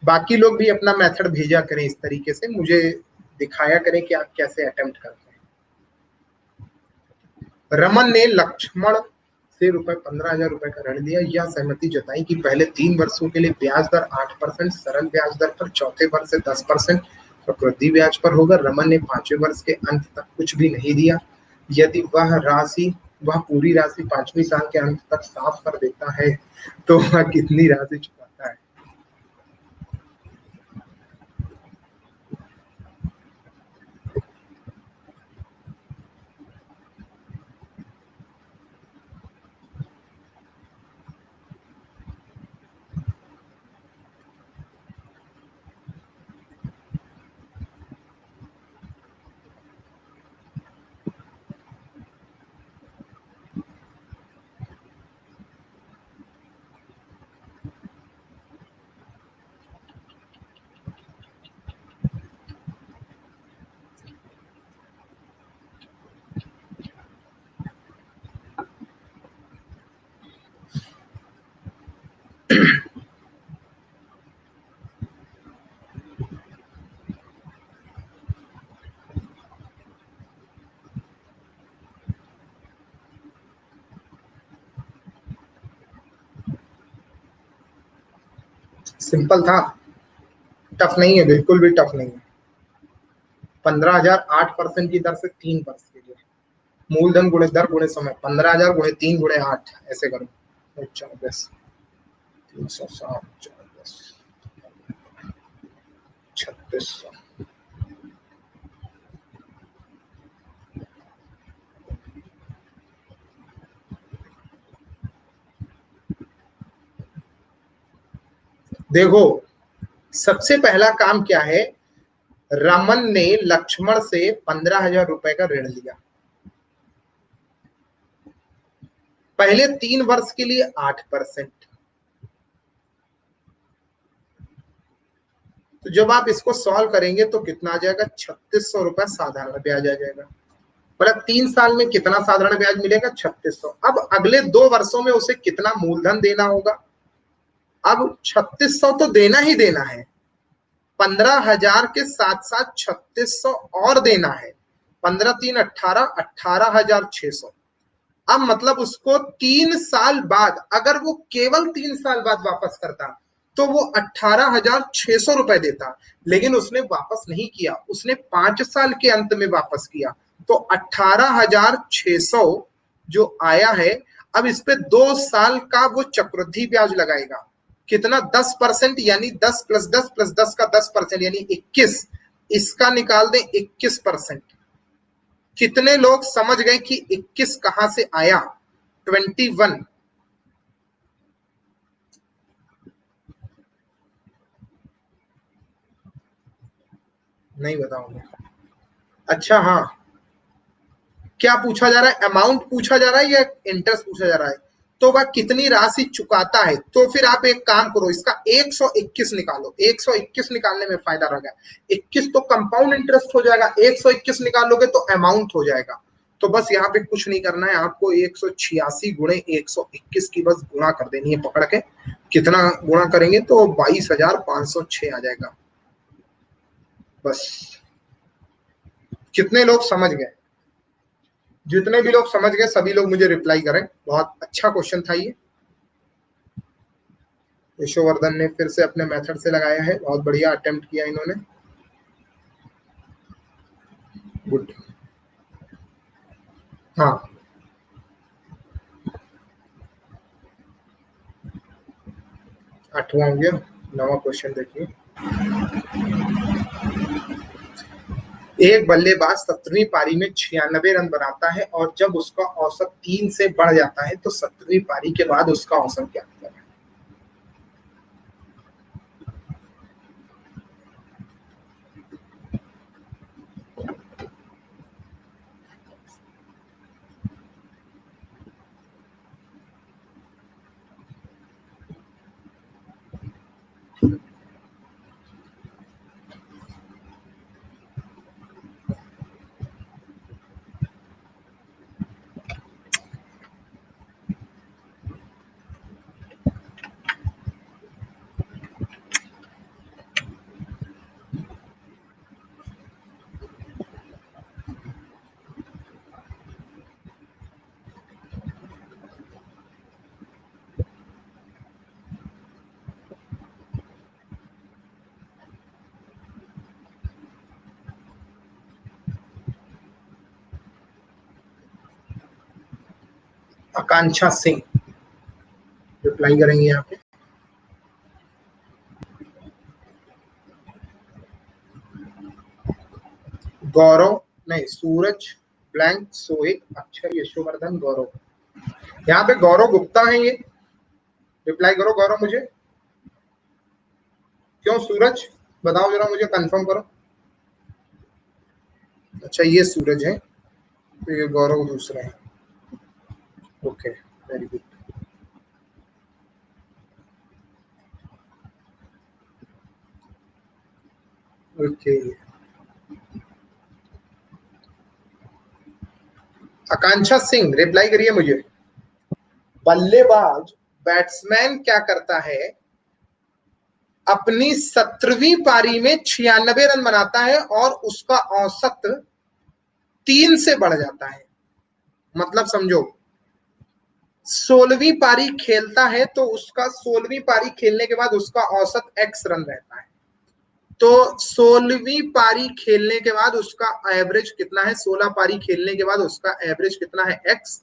बाकी लोग भी अपना मेथड भेजा करें इस तरीके से, मुझे दिखाया करें कि आप कैसे अटेम्प्ट करते हैं। रमन ने लक्ष्मण से रुपए 15,000 रुपए का ऋण लिया। यह सहमति जताई कि पहले 3 वर्षों के लिए ब्याज दर 8% सरल ब्याज दर पर, चौथे वर्ष से 10% चक्रवृद्धि ब्याज पर होगा। रमन ने 5वें वर्ष के अंत तक कुछ भी नहीं दिया। यदि वह पूरी राशि 5वीं साल के अंत तक साफ कर देता है तो वह कितनी राशि चुकाता है? सिंपल था, टफ नहीं है, बिल्कुल भी टफ नहीं है। 15,000 8% की दर से 3 वर्ष के लिए, मूलधन गुणे दर गुणे समय, 15,000 गुणे 3 गुणे 8, ऐसे करो। 36,000 देखो, सबसे पहला काम क्या है, रमन ने लक्ष्मण से 15,000 रुपए का ऋण लिया। पहले 3 वर्ष के लिए 8%। तो जब आप इसको सॉल्व करेंगे तो कितना आ जाएगा, 3600 रुपए साधारण ब्याज आ जाएगा। मतलब 3 साल में कितना साधारण ब्याज मिलेगा, 3600। अब अगले 2 वर्षों में उसे कितना मूलधन देना होगा? अब 3600 तो देना ही देना है, 15,000 के साथ साथ 3600 और देना है। 15 3 18, 18,600। अब मतलब उसको 3 साल बाद, अगर वो केवल 3 साल बाद वापस करता तो वो 18,600 रुपए देता, लेकिन उसने वापस नहीं किया, उसने 5 साल के अंत में वापस किया। तो 18,600 जो आया है, अब इस पे 2 साल का वो चक्रवृद्धि ब्याज लगाएगा। कितना, 10%, यानी 10 + 10 + 10 का 10% यानी 21। इसका निकाल दें 21%। कितने लोग समझ गए कि 21 कहां से आया? 21। नहीं बताऊंगा। अच्छा हाँ, क्या पूछा जा रहा है, अमाउंट पूछा जा रहा है या इंटरेस्ट पूछा जा रहा है? तो वह कितनी राशि चुकाता है, तो फिर आप एक काम करो, इसका 121 निकालो। 121 निकालने में फायदा रहेगा। 21 तो कंपाउंड इंटरेस्ट हो जाएगा, 121 निकालोगे तो अमाउंट हो जाएगा। तो बस यहाँ पे कुछ नहीं करना है आपको, 186 गुणे 121 की बस गुणा कर देनी है पकड़ के। कितना गुणा करेंगे तो 22,506 आ जाएगा। बस। कितने लोग समझ गए? जितने भी लोग समझ गए सभी लोग मुझे रिप्लाई करें। बहुत अच्छा क्वेश्चन था ये। यशोवर्धन ने फिर से अपने मेथड से लगाया है, बहुत बढ़िया अटेम्प्ट किया इन्होंने। गुड। हाँ, 8वां हो गया। 9वां क्वेश्चन देखिए। एक बल्लेबाज 17वीं पारी में 96 रन बनाता है और जब उसका औसत 3 से बढ़ जाता है तो 17वीं पारी के बाद उसका औसत क्या होता है? आकांक्षा सिंह रिप्लाई करेंगे यहाँ पे। गौरव नहीं, सूरज ब्लैंक, सोहित, अक्षर, यशोवर्धन, गौरव। यहाँ पे गौरव गुप्ता है ये, रिप्लाई करो गौरव मुझे। क्यों सूरज, बताओ जरा मुझे, कंफर्म करो। अच्छा ये सूरज है, तो ये गौरव दूसरा है। Okay very good. Okay Akanksha Singh reply करिए मुझे। बल्लेबाज बैट्समैन क्या करता है, अपनी 17वीं पारी में 96 रन बनाता है और उसका औसत 3 से बढ़ जाता है। मतलब समझो, 16वीं पारी खेलता है तो उसका 16वीं पारी खेलने के बाद उसका औसत x रन रहता है। तो 16वीं पारी खेलने के बाद उसका एवरेज कितना है, 16 पारी खेलने के बाद उसका एवरेज कितना है x।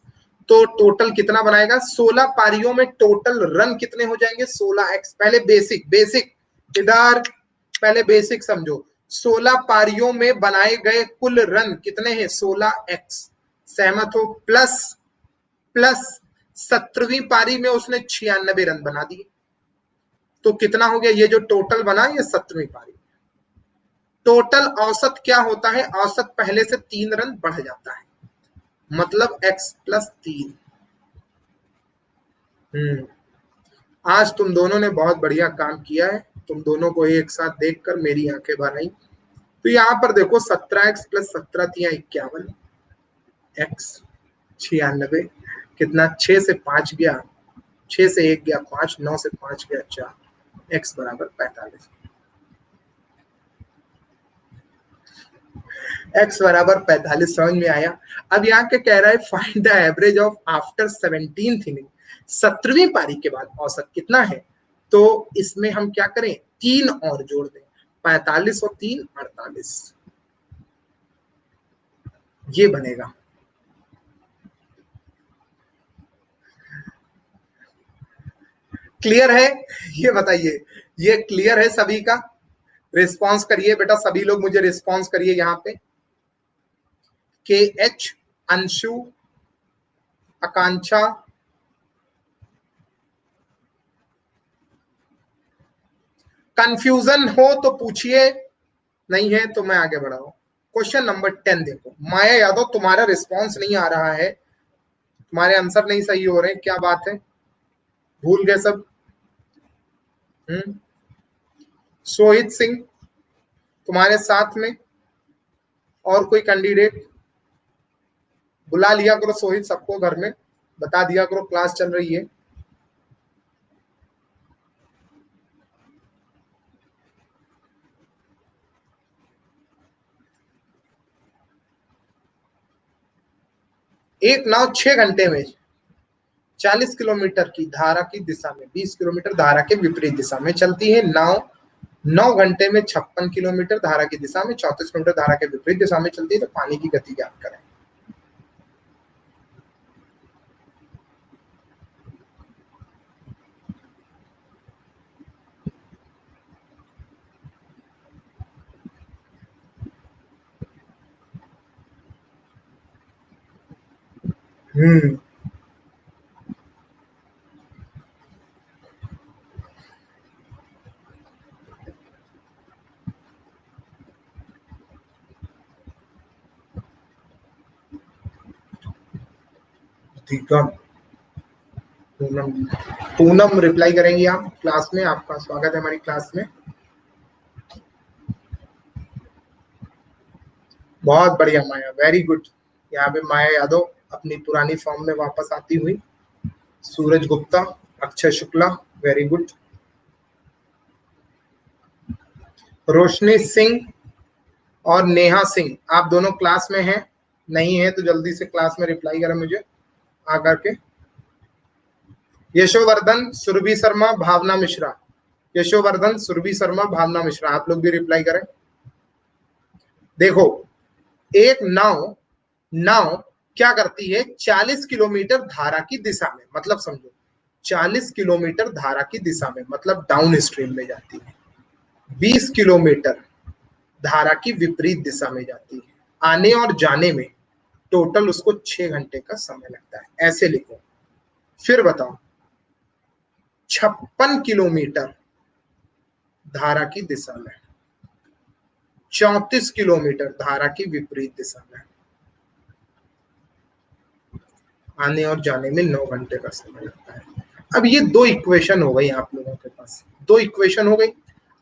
तो टोटल कितना बनाएगा, 16 पारियों में टोटल रन कितने हो जाएंगे, 16x। पहले बेसिक बेसिक इधर, पहले बेसिक समझो, 16 पारियों में बनाए गए कुल रन कितने हैं, 16x। सहमत हो? प्लस प्लस 17वीं पारी में उसने 96 रन बना दिए, तो कितना हो गया, ये जो टोटल बना ये 17वीं पारी। टोटल औसत क्या होता है, औसत पहले से 3 रन बढ़ जाता है, मतलब x प्लस 3। आज तुम दोनों ने बहुत बढ़िया काम किया है, तुम दोनों को एक साथ देखकर मेरी आंखें भर आई। तो यहाँ पर देखो 17x प्लस 17 तिया 51, x 96, कितना 6 से 5 गया, 6 से 1 गया 5, 9 से 5 गया 4, x बराबर 45। x बराबर 45 समझ में आया। अब यहाँ क्या कह रहा है, find the average of after 17th inning, 17वीं पारी के बाद औसत कितना है। तो इसमें हम क्या करें, 3 और जोड़ दें, 45 और 3 48, ये बनेगा। क्लियर है, ये बताइए, ये क्लियर है सभी का? रिस्पॉन्स करिए बेटा, सभी लोग मुझे रिस्पॉन्स करिए यहाँ पे। के एच, अंशु, आकांक्षा, कंफ्यूजन हो तो पूछिए, नहीं है तो मैं आगे बढ़ाऊं। क्वेश्चन नंबर 10 देखो, माया यादव तुम्हारा रिस्पॉन्स नहीं आ रहा है, तुम्हारे आंसर नहीं सही हो रहे, क्या बात है, भूल गए सब? सोहित सिंह तुम्हारे साथ में और कोई कैंडिडेट, बुला लिया करो सोहित सबको घर में, बता दिया करो क्लास चल रही है। एक नाव 6 घंटे में 40 किलोमीटर की धारा की दिशा में 20 किलोमीटर धारा के विपरीत दिशा में चलती है। नाव 9 घंटे में 56 किलोमीटर धारा की दिशा में 34 किलोमीटर धारा के विपरीत दिशा में चलती है, तो पानी की गति ज्ञात करें। दिगम, पूनम, पूनम रिप्लाई करेंगी आप क्लास में, आपका स्वागत है हमारी क्लास में। बहुत बढ़िया माया, वेरी गुड। यहाँ पे माया यादव अपनी पुरानी फॉर्म में वापस आती हुई। सूरज गुप्ता, अक्षय शुक्ला, वेरी गुड। रोशनी सिंह और नेहा सिंह, आप दोनों क्लास में हैं? नहीं है तो जल्दी से क्लास में रिप्लाई करें मुझे आकर के। यशोवर्धन, सुरभि शर्मा, भावना मिश्रा, यशोवर्धन, सुरभि शर्मा, भावना मिश्रा, आप लोग भी रिप्लाई करें। देखो, एक नाव नाव क्या करती है, 40 किलोमीटर धारा की दिशा में, मतलब समझो 40 किलोमीटर धारा की दिशा में मतलब डाउन स्ट्रीम में जाती है, 20 किलोमीटर धारा की विपरीत दिशा में जाती है, आने और जाने में टोटल उसको 6 घंटे का समय लगता है, ऐसे लिखो। फिर बताओ, 56 किलोमीटर धारा की दिशा में, 34 किलोमीटर धारा की विपरीत दिशा में, आने और जाने में 9 घंटे का समय लगता है। अब ये दो इक्वेशन हो गई आप लोगों के पास, दो इक्वेशन हो गई।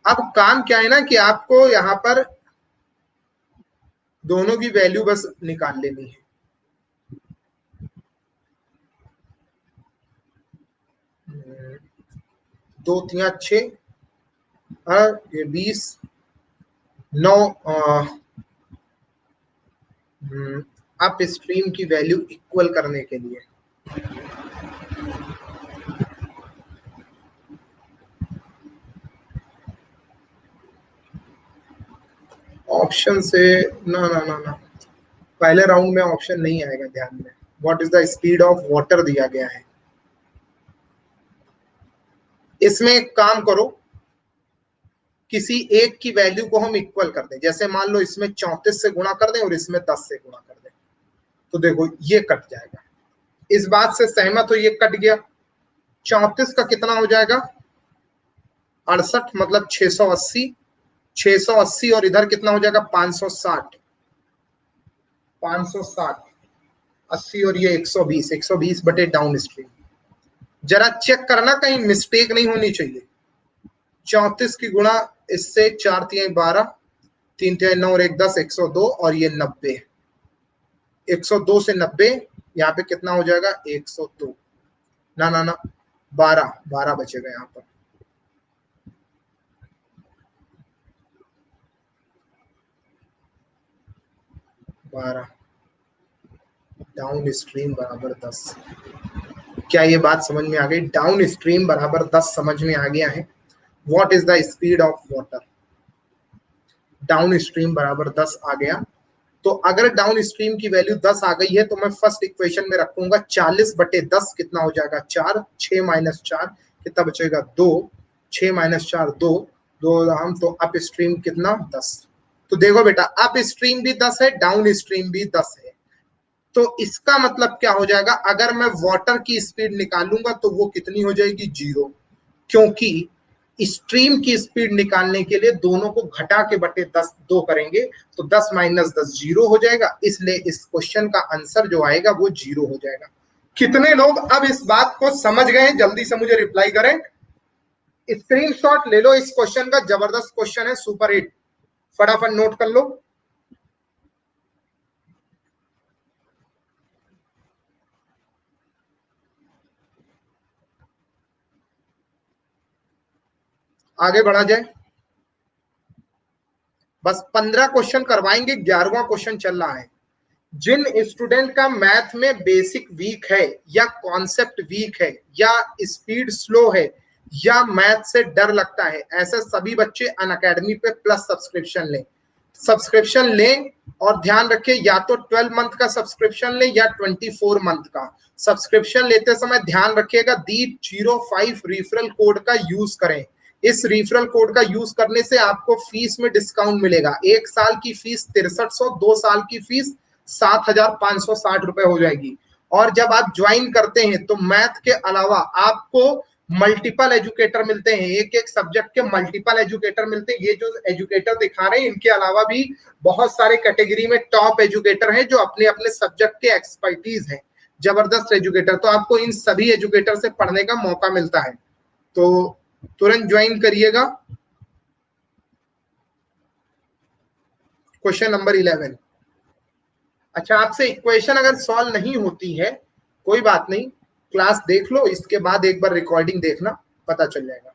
अब काम क्या है ना कि आपको यहाँ पर दोनों की वैल्यू बस निकाल लेनी है। दो तिया 6, ये 20, 9, अप स्ट्रीम की वैल्यू इक्वल करने के लिए ऑप्शन से, ना ना ना ना, पहले राउंड में ऑप्शन नहीं आएगा, ध्यान में। What is the speed of water दिया गया है। इसमें एक काम करो, किसी एक की वैल्यू को हम इक्वल कर दें, जैसे मान लो इसमें 34 से गुणा कर दें और इसमें 10 से गुणा कर दें, तो देखो ये कट जाएगा। इस बात से सहमत हो, ये कट गया। 34 का कितना हो जाएगा, 68, मतलब 680, 680 और इधर कितना हो जाएगा 560, 560, 80 और ये 120, 120 बटे डाउन स्ट्रीम। जरा चेक करना कहीं मिस्टेक नहीं होनी चाहिए। 34 की गुणा इससे, 4 तिहाई 12, 3 तिहाई 9 और 1 10, 102 और ये 90, 102 से 90, यहाँ पे कितना हो जाएगा 102, ना ना ना, 12 12 बचेगा यहाँ पर। बारह, डाउन स्ट्रीम बराबर 10। क्या ये बात समझ में आ गई, डाउन स्ट्रीम बराबर 10 समझ में आ गया है। What is the speed of water, down stream बराबर 10 आ गया। तो अगर डाउन स्ट्रीम की वैल्यू 10 आ गई है तो मैं फर्स्ट इक्वेशन में रखूंगा 40 बटे 10, कितना हो जाएगा 4, 6 माइनस 4 कितना बचेगा 2, 6 माइनस 4 2, 2 हम तो अप स्ट्रीम कितना 10। तो देखो बेटा, अप स्ट्रीम भी 10 है, डाउन स्ट्रीम भी 10 है। तो इसका मतलब क्या हो जाएगा, अगर मैं वाटर की स्पीड निकालूंगा तो वो कितनी हो जाएगी 0, क्योंकि स्ट्रीम की स्पीड निकालने के लिए दोनों को घटा के बटे 10 2 करेंगे, तो 10 माइनस 10 0 हो जाएगा, इसलिए इस क्वेश्चन का आंसर जो आएगा वो 0 हो जाएगा। कितने लोग अब इस बात को समझ गए, जल्दी से मुझे रिप्लाई करें। स्क्रीनशॉट ले लो इस क्वेश्चन का, जबरदस्त क्वेश्चन है, सुपर हिट, फटाफट नोट कर लो। आगे बढ़ा जाए, बस 15 क्वेश्चन करवाएंगे, 11वां क्वेश्चन चल रहा है। जिन स्टूडेंट का मैथ में बेसिक वीक है, या कॉन्सेप्ट वीक है, या स्पीड स्लो है, या मैथ से डर लगता है, ऐसे सभी बच्चे अनअकैडमी पे प्लस सब्सक्रिप्शन लें, सब्सक्रिप्शन लें। और ध्यान रखें, या तो 12 मंथ का सब्सक्रिप्शन लें या 24 मंथ का सब्सक्रिप्शन। लेते समय ध्यान रखिएगा, DEEP05 रिफरल कोड का यूज करें। इस रिफरल कोड का यूज करने से आपको फीस में डिस्काउंट मिलेगा। 1 साल की फीस 6300, 2 साल की फीस 7560 रुपए हो जाएगी। और जब आप ज्वाइन करते हैं तो मैथ के अलावा आपको मल्टीपल एजुकेटर मिलते हैं, एक एक सब्जेक्ट के मल्टीपल एजुकेटर मिलते हैं। ये जो एजुकेटर दिखा रहे हैं, इनके अलावा भी बहुत सारे कैटेगरी में टॉप एजुकेटर हैं जो अपने अपने सब्जेक्ट के एक्सपर्टीज हैं, जबरदस्त एजुकेटर। तो आपको इन सभी एजुकेटर से पढ़ने का मौका मिलता है, तो तुरंत ज्वाइन करिएगा। Question number 11। अच्छा, आपसे इक्वेशन अगर सॉल्व नहीं होती है, कोई बात नहीं, क्लास देख लो, इसके बाद एक बार रिकॉर्डिंग देखना, पता चल जाएगा।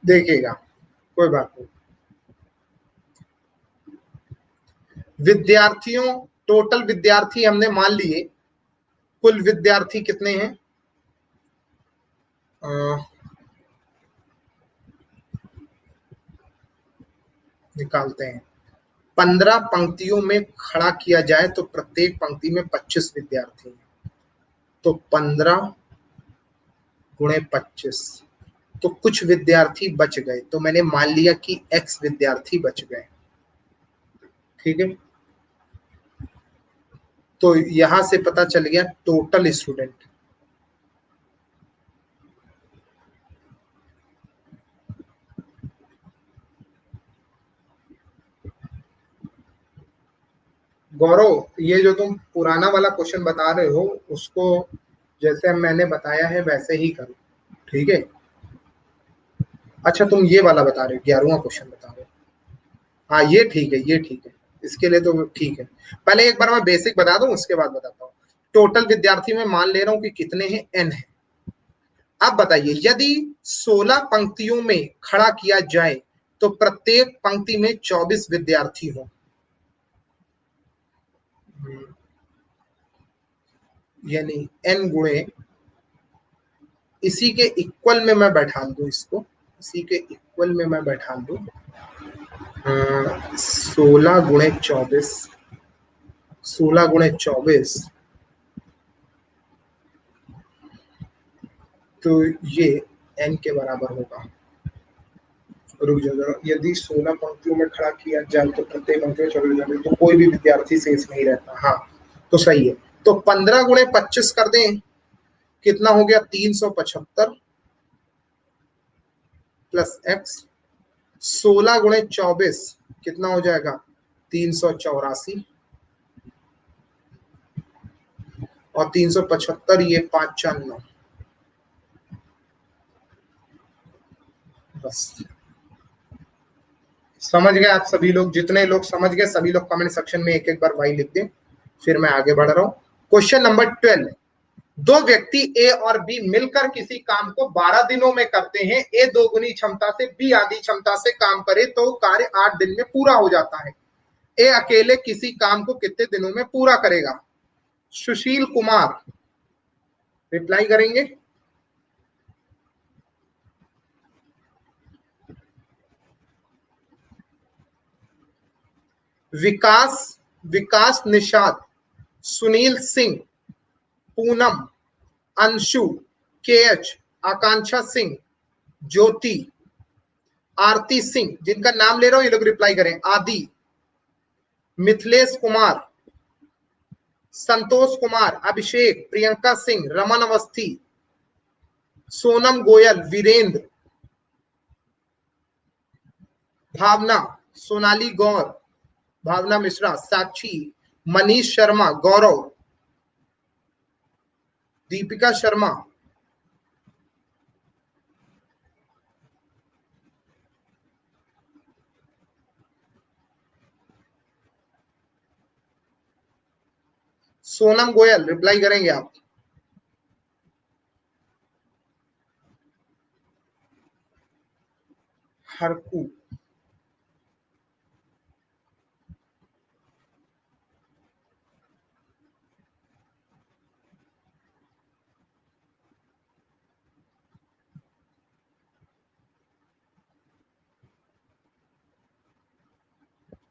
देखिएगा, कोई बात नहीं। विद्यार्थियों, टोटल विद्यार्थी हमने मान लिए, कुल विद्यार्थी कितने हैं, निकालते हैं। 15 पंक्तियों में खड़ा किया जाए तो प्रत्येक पंक्ति में 25 विद्यार्थी हैं, तो 15 गुणे 25, तो कुछ विद्यार्थी बच गए, तो मैंने मान लिया कि x विद्यार्थी बच गए। ठीक है, तो यहां से पता चल गया टोटल स्टूडेंट। गौरव, ये जो तुम पुराना वाला क्वेश्चन बता रहे हो उसको जैसे मैंने बताया है वैसे ही करो, ठीक है। अच्छा, तुम ये वाला बता रहे हो, 11वां क्वेश्चन बता रहे हो। हाँ, ये ठीक है, ये ठीक है, इसके लिए तो ठीक है। पहले एक बार मैं बेसिक बता दूं, उसके बाद बताता हूँ। टोटल विद्यार्थी में मान ले रहा हूं कि कितने हैं, n है। अब बताइए, यदि 16 पंक्तियों में खड़ा किया जाए तो प्रत्येक पंक्ति में 24 विद्यार्थी हो, यानी n गुणे, इसी के इक्वल में मैं बैठा दूं इसको, इसी के इक्वल में मैं बैठा दूं 16 गुणे 24, 16 गुणे 24, तो ये n के बराबर होगा। रुक जाओ, यदि 16 पंक्तियों में खड़ा किया जाए तो प्रत्येक पंक्ति में 24 विद्यार्थी, तो कोई भी विद्यार्थी शेष नहीं रहता। हाँ, तो सही है। तो 15 गुणे 25 कर दें, कितना हो गया, 375 प्लस x। 16 गुणे 24 कितना हो जाएगा, 384, और 375 ये 549, बस। समझ गए आप सभी लोग, जितने लोग समझ गए सभी लोग कमेंट सेक्शन में एक एक बार वाई लिख दें, फिर मैं आगे बढ़ रहा हूं। क्वेश्चन नंबर 12, दो व्यक्ति ए और बी मिलकर किसी काम को 12 दिनों में करते हैं। ए दोगुनी क्षमता से बी आधी क्षमता से काम करे तो कार्य 8 दिन में पूरा हो जाता है। ए अकेले किसी काम को कितने दिनों में पूरा करेगा। सुशील कुमार रिप्लाई करेंगे। विकास, विकास निषाद, सुनील सिंह, पूनम, अंशु, के एच, आकांक्षा सिंह, ज्योति, आरती सिंह, जिनका नाम ले रहा हूं ये लोग रिप्लाई करें। आदि, मिथिलेश कुमार, संतोष कुमार, अभिषेक, प्रियंका सिंह, रमन अवस्थी, सोनम गोयल, वीरेंद्र, भावना, सोनाली गौर, भावना मिश्रा, साक्षी, मनीष शर्मा, गौरव, दीपिका शर्मा, सोनम गोयल रिप्लाई करेंगे आप। हरकू,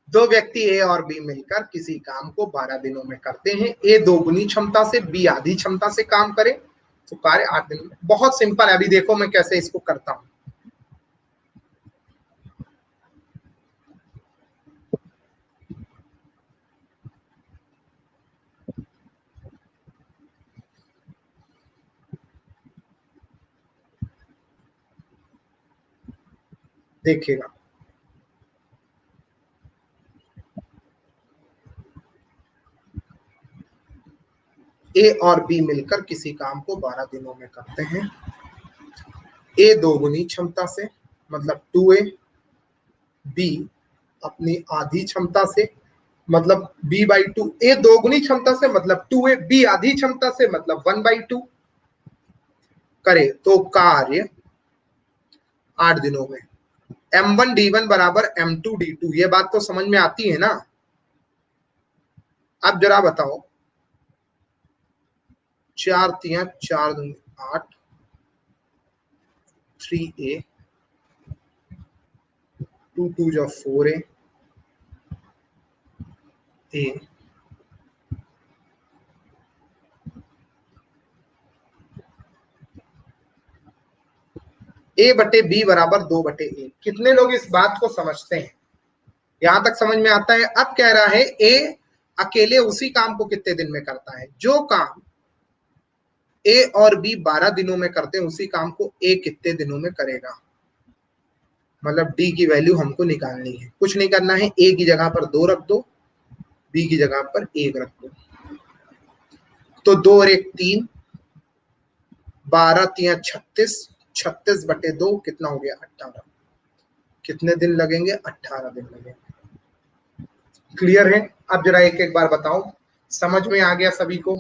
दो व्यक्ति ए और बी मिलकर किसी काम को 12 दिनों में करते हैं। ए दोगुनी क्षमता से बी आधी क्षमता से काम करे तो कार्य 8 दिन में। बहुत सिंपल है, अभी देखो मैं कैसे इसको करता हूं। देखिएगा, ए और बी मिलकर किसी काम को 12 दिनों में करते हैं। ए दोगुनी क्षमता से मतलब 2a, बी अपनी आधी क्षमता से मतलब b/2। ए दोगुनी क्षमता से मतलब 2a, बी आधी क्षमता से मतलब 1/2 करे तो कार्य 8 दिनों में। M1D1 बराबर M2D2, ये बात तो समझ में आती है ना। अब जरा बताओ, 4 3 4 दूंगे 8, 3A, 2 2 जो 4A, A A/B बराबर 2/1। कितने लोग इस बात को समझते हैं? यहां तक समझ में आता है। अब कह रहा है ए अकेले उसी काम को कितने दिन में करता है? जो काम ए और बी 12 दिनों में करते हैं, उसी काम को ए कितने दिनों में करेगा? मतलब डी की वैल्यू हमको निकालनी है। कुछ नहीं करना है, ए की जगह पर 2 रख दो, बी की जगह पर 1 रख दो। तो 2 और 1 3, 12 3 36, 36/2 कितना हो गया? 18। कितने दिन लगेंगे? 18 दिन लगेंगे। क्लियर है? अब जरा एक एक बार बताओ, समझ में आ गया सभी को?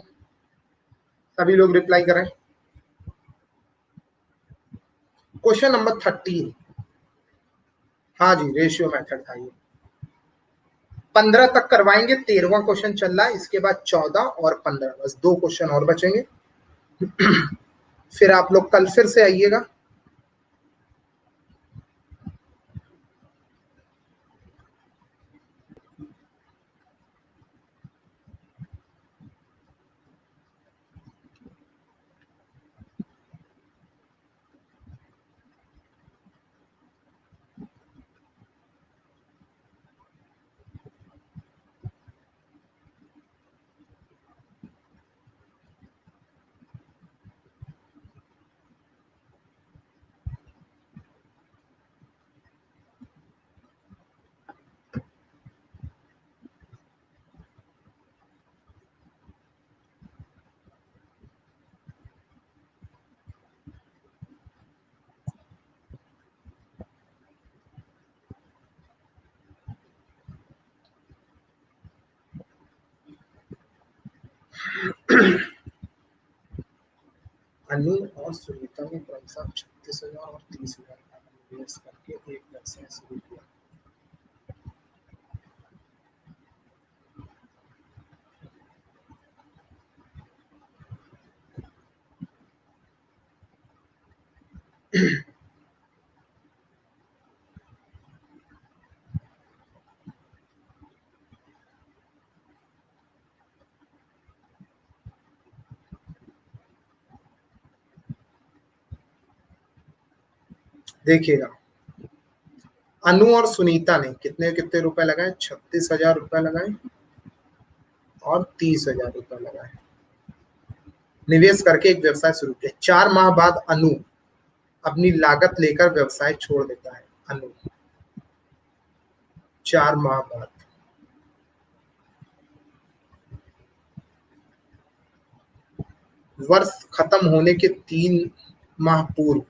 सभी लोग रिप्लाई करें। Question number 13। हाँ जी, रेशियो मेथड था ये। 15 तक करवाएंगे, 13वां क्वेश्चन चल रहा है, इसके बाद 14 और 15, बस 2 क्वेश्चन और बचेंगे। फिर आप लोग कल फिर से आइएगा। अनु और सुनीता ने पैसा 36,000 और 30,000 इन्वेस्ट करके एक व्यवसाय शुरू किया। देखिएगा, अनु और सुनीता ने कितने कितने रुपए लगाए? 36,000 रुपए लगाए और 30,000 रुपए लगाए, निवेश करके एक व्यवसाय शुरू किया। 4 माह बाद अनु अपनी लागत लेकर व्यवसाय छोड़ देता है। अनु 4 माह बाद, वर्ष खत्म होने के 3 माह पूर्व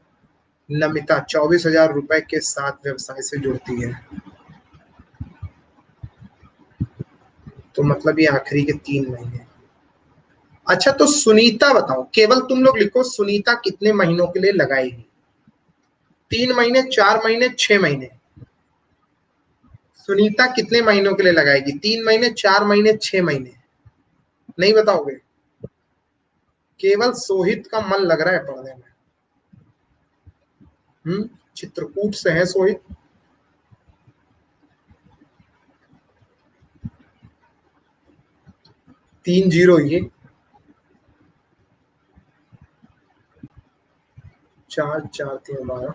नमिता 24,000 रुपए के साथ व्यवसाय से जुड़ती है। तो मतलब ये आखिरी के 3 महीने। अच्छा, तो सुनीता बताओ, केवल तुम लोग लिखो सुनीता कितने महीनों के लिए लगाएगी? 3 महीने, 4 महीने, 6 महीने? सुनीता कितने महीनों के लिए लगाएगी? 3 महीने, 4 महीने, 6 महीने? नहीं बताओगे? केवल सोहित का मन लग रहा है पढ़ने में। चित्रकूट से है सोहित। 3 0 ये 4 4 3 12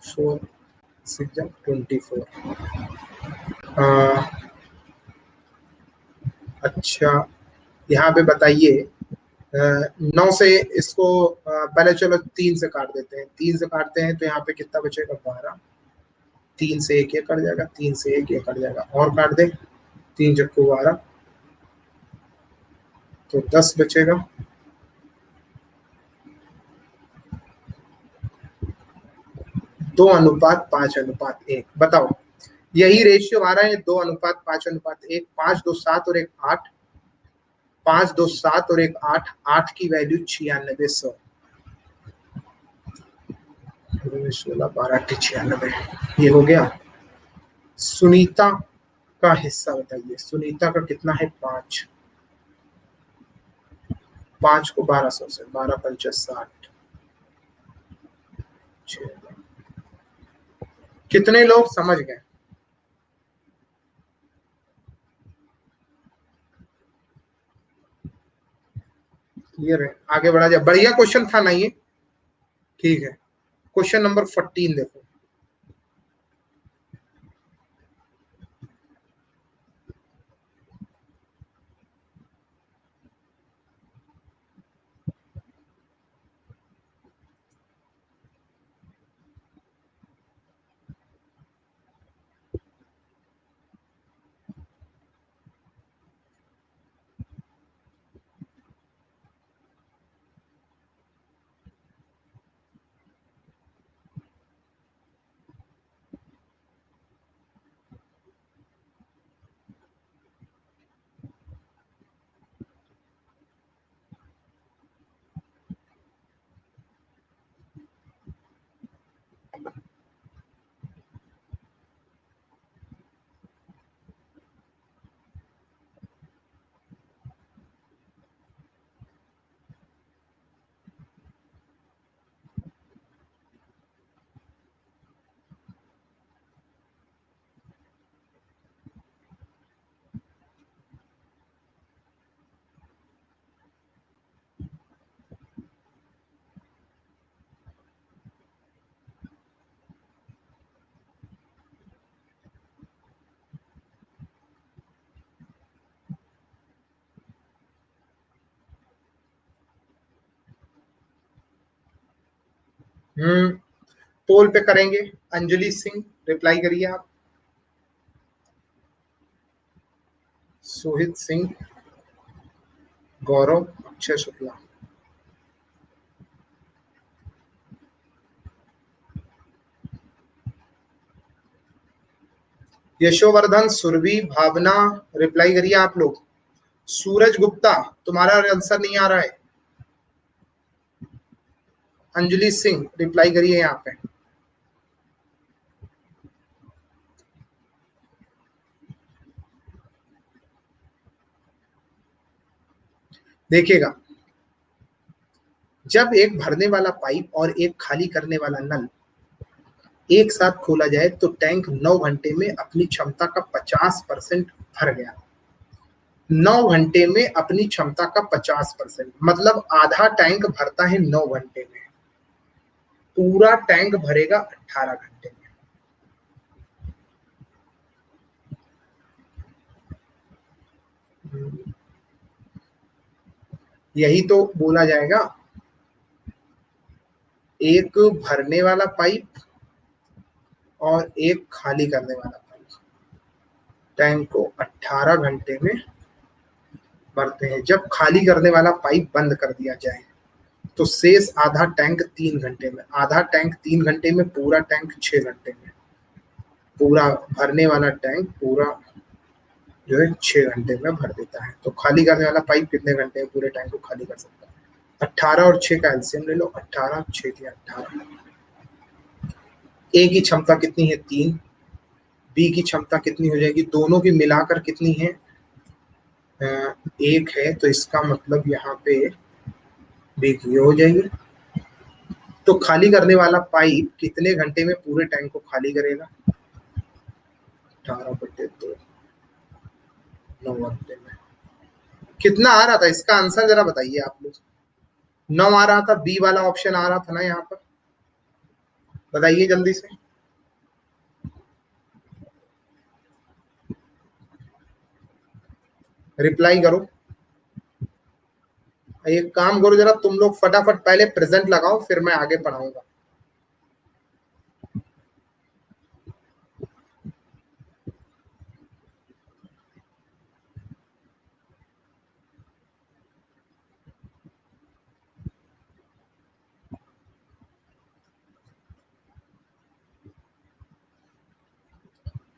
4 6 24। अच्छा, यहाँ पे बताइए, 9 से इसको पहले चलो 3 से काट देते हैं। 3 से काटते हैं तो यहाँ पे कितना बचेगा? 12। 3 से 1 ये कट जाएगा, 3 से 1 ये कट जाएगा, और काट दे। 3 चक्कू 12, तो 10 बचेगा। 2:5:1। बताओ, यही रेशियो आ रहा है, 2:5:1। 5 2 7 और 1 8, 5 2 7 और 1 8, 8 की वैल्यू 9600। 16 12 96 ये हो गया। सुनीता का हिस्सा बताइए, सुनीता का कितना है 5, 5 को 1200 से 12 पंचाश 60, कितने लोग समझ गए? क्लियर है, आगे बढ़ा जाए। बढ़िया क्वेश्चन था ना ये। ठीक है, क्वेश्चन नंबर 14 देखो। पोल पे करेंगे। अंजलि सिंह रिप्लाई करिए आप। सोहित सिंह, गौरव, अक्षय शुक्ला। यशोवर्धन, सुरभि, भावना रिप्लाई करिए आप लोग। सूरज गुप्ता, तुम्हारा आंसर नहीं आ रहा है। अंजलि सिंह रिप्लाई करिए यहाँ पे। देखिएगा, जब एक भरने वाला पाइप और एक खाली करने वाला नल एक साथ खोला जाए तो टैंक 9 घंटे में अपनी क्षमता का 50% भर गया। 9 घंटे में अपनी क्षमता का 50%, मतलब आधा टैंक भरता है 9 घंटे में, पूरा टैंक भरेगा 18 घंटे में। यही तो बोला जाएगा, एक भरने वाला पाइप और एक खाली करने वाला पाइप टैंक को 18 घंटे में भरते हैं। जब खाली करने वाला पाइप बंद कर दिया जाए तो शेष आधा टैंक 3 घंटे में, आधा टैंक 3 घंटे में, पूरा टैंक 6 घंटे में, पूरा भरने वाला टैंक पूरा जो है 6 घंटे में भर देता है। तो खाली करने वाला पाइप कितने घंटे में पूरे टैंक को खाली कर सकता है? 18 और 6 का एलसीएम ले लो, 18 6 के 18। ए की क्षमता कितनी है 3, बी की क्षमता कितनी हो जाएगी, दोनों की मिलाकर कितनी है 1 है, तो इसका मतलब यहाँ पे बी की हो जाएगी। तो खाली करने वाला पाइप कितने घंटे में पूरे टैंक को खाली करेगा? 18/2, 9 घंटे में। कितना आ रहा था इसका आंसर जरा बताइए आप लोग। 9 आ रहा था, बी वाला ऑप्शन आ रहा था ना यहाँ पर, बताइए जल्दी से। रिप्लाई करो। एक काम करो जरा तुम लोग, फटाफट पहले प्रेजेंट लगाओ, फिर मैं आगे पढ़ाऊंगा।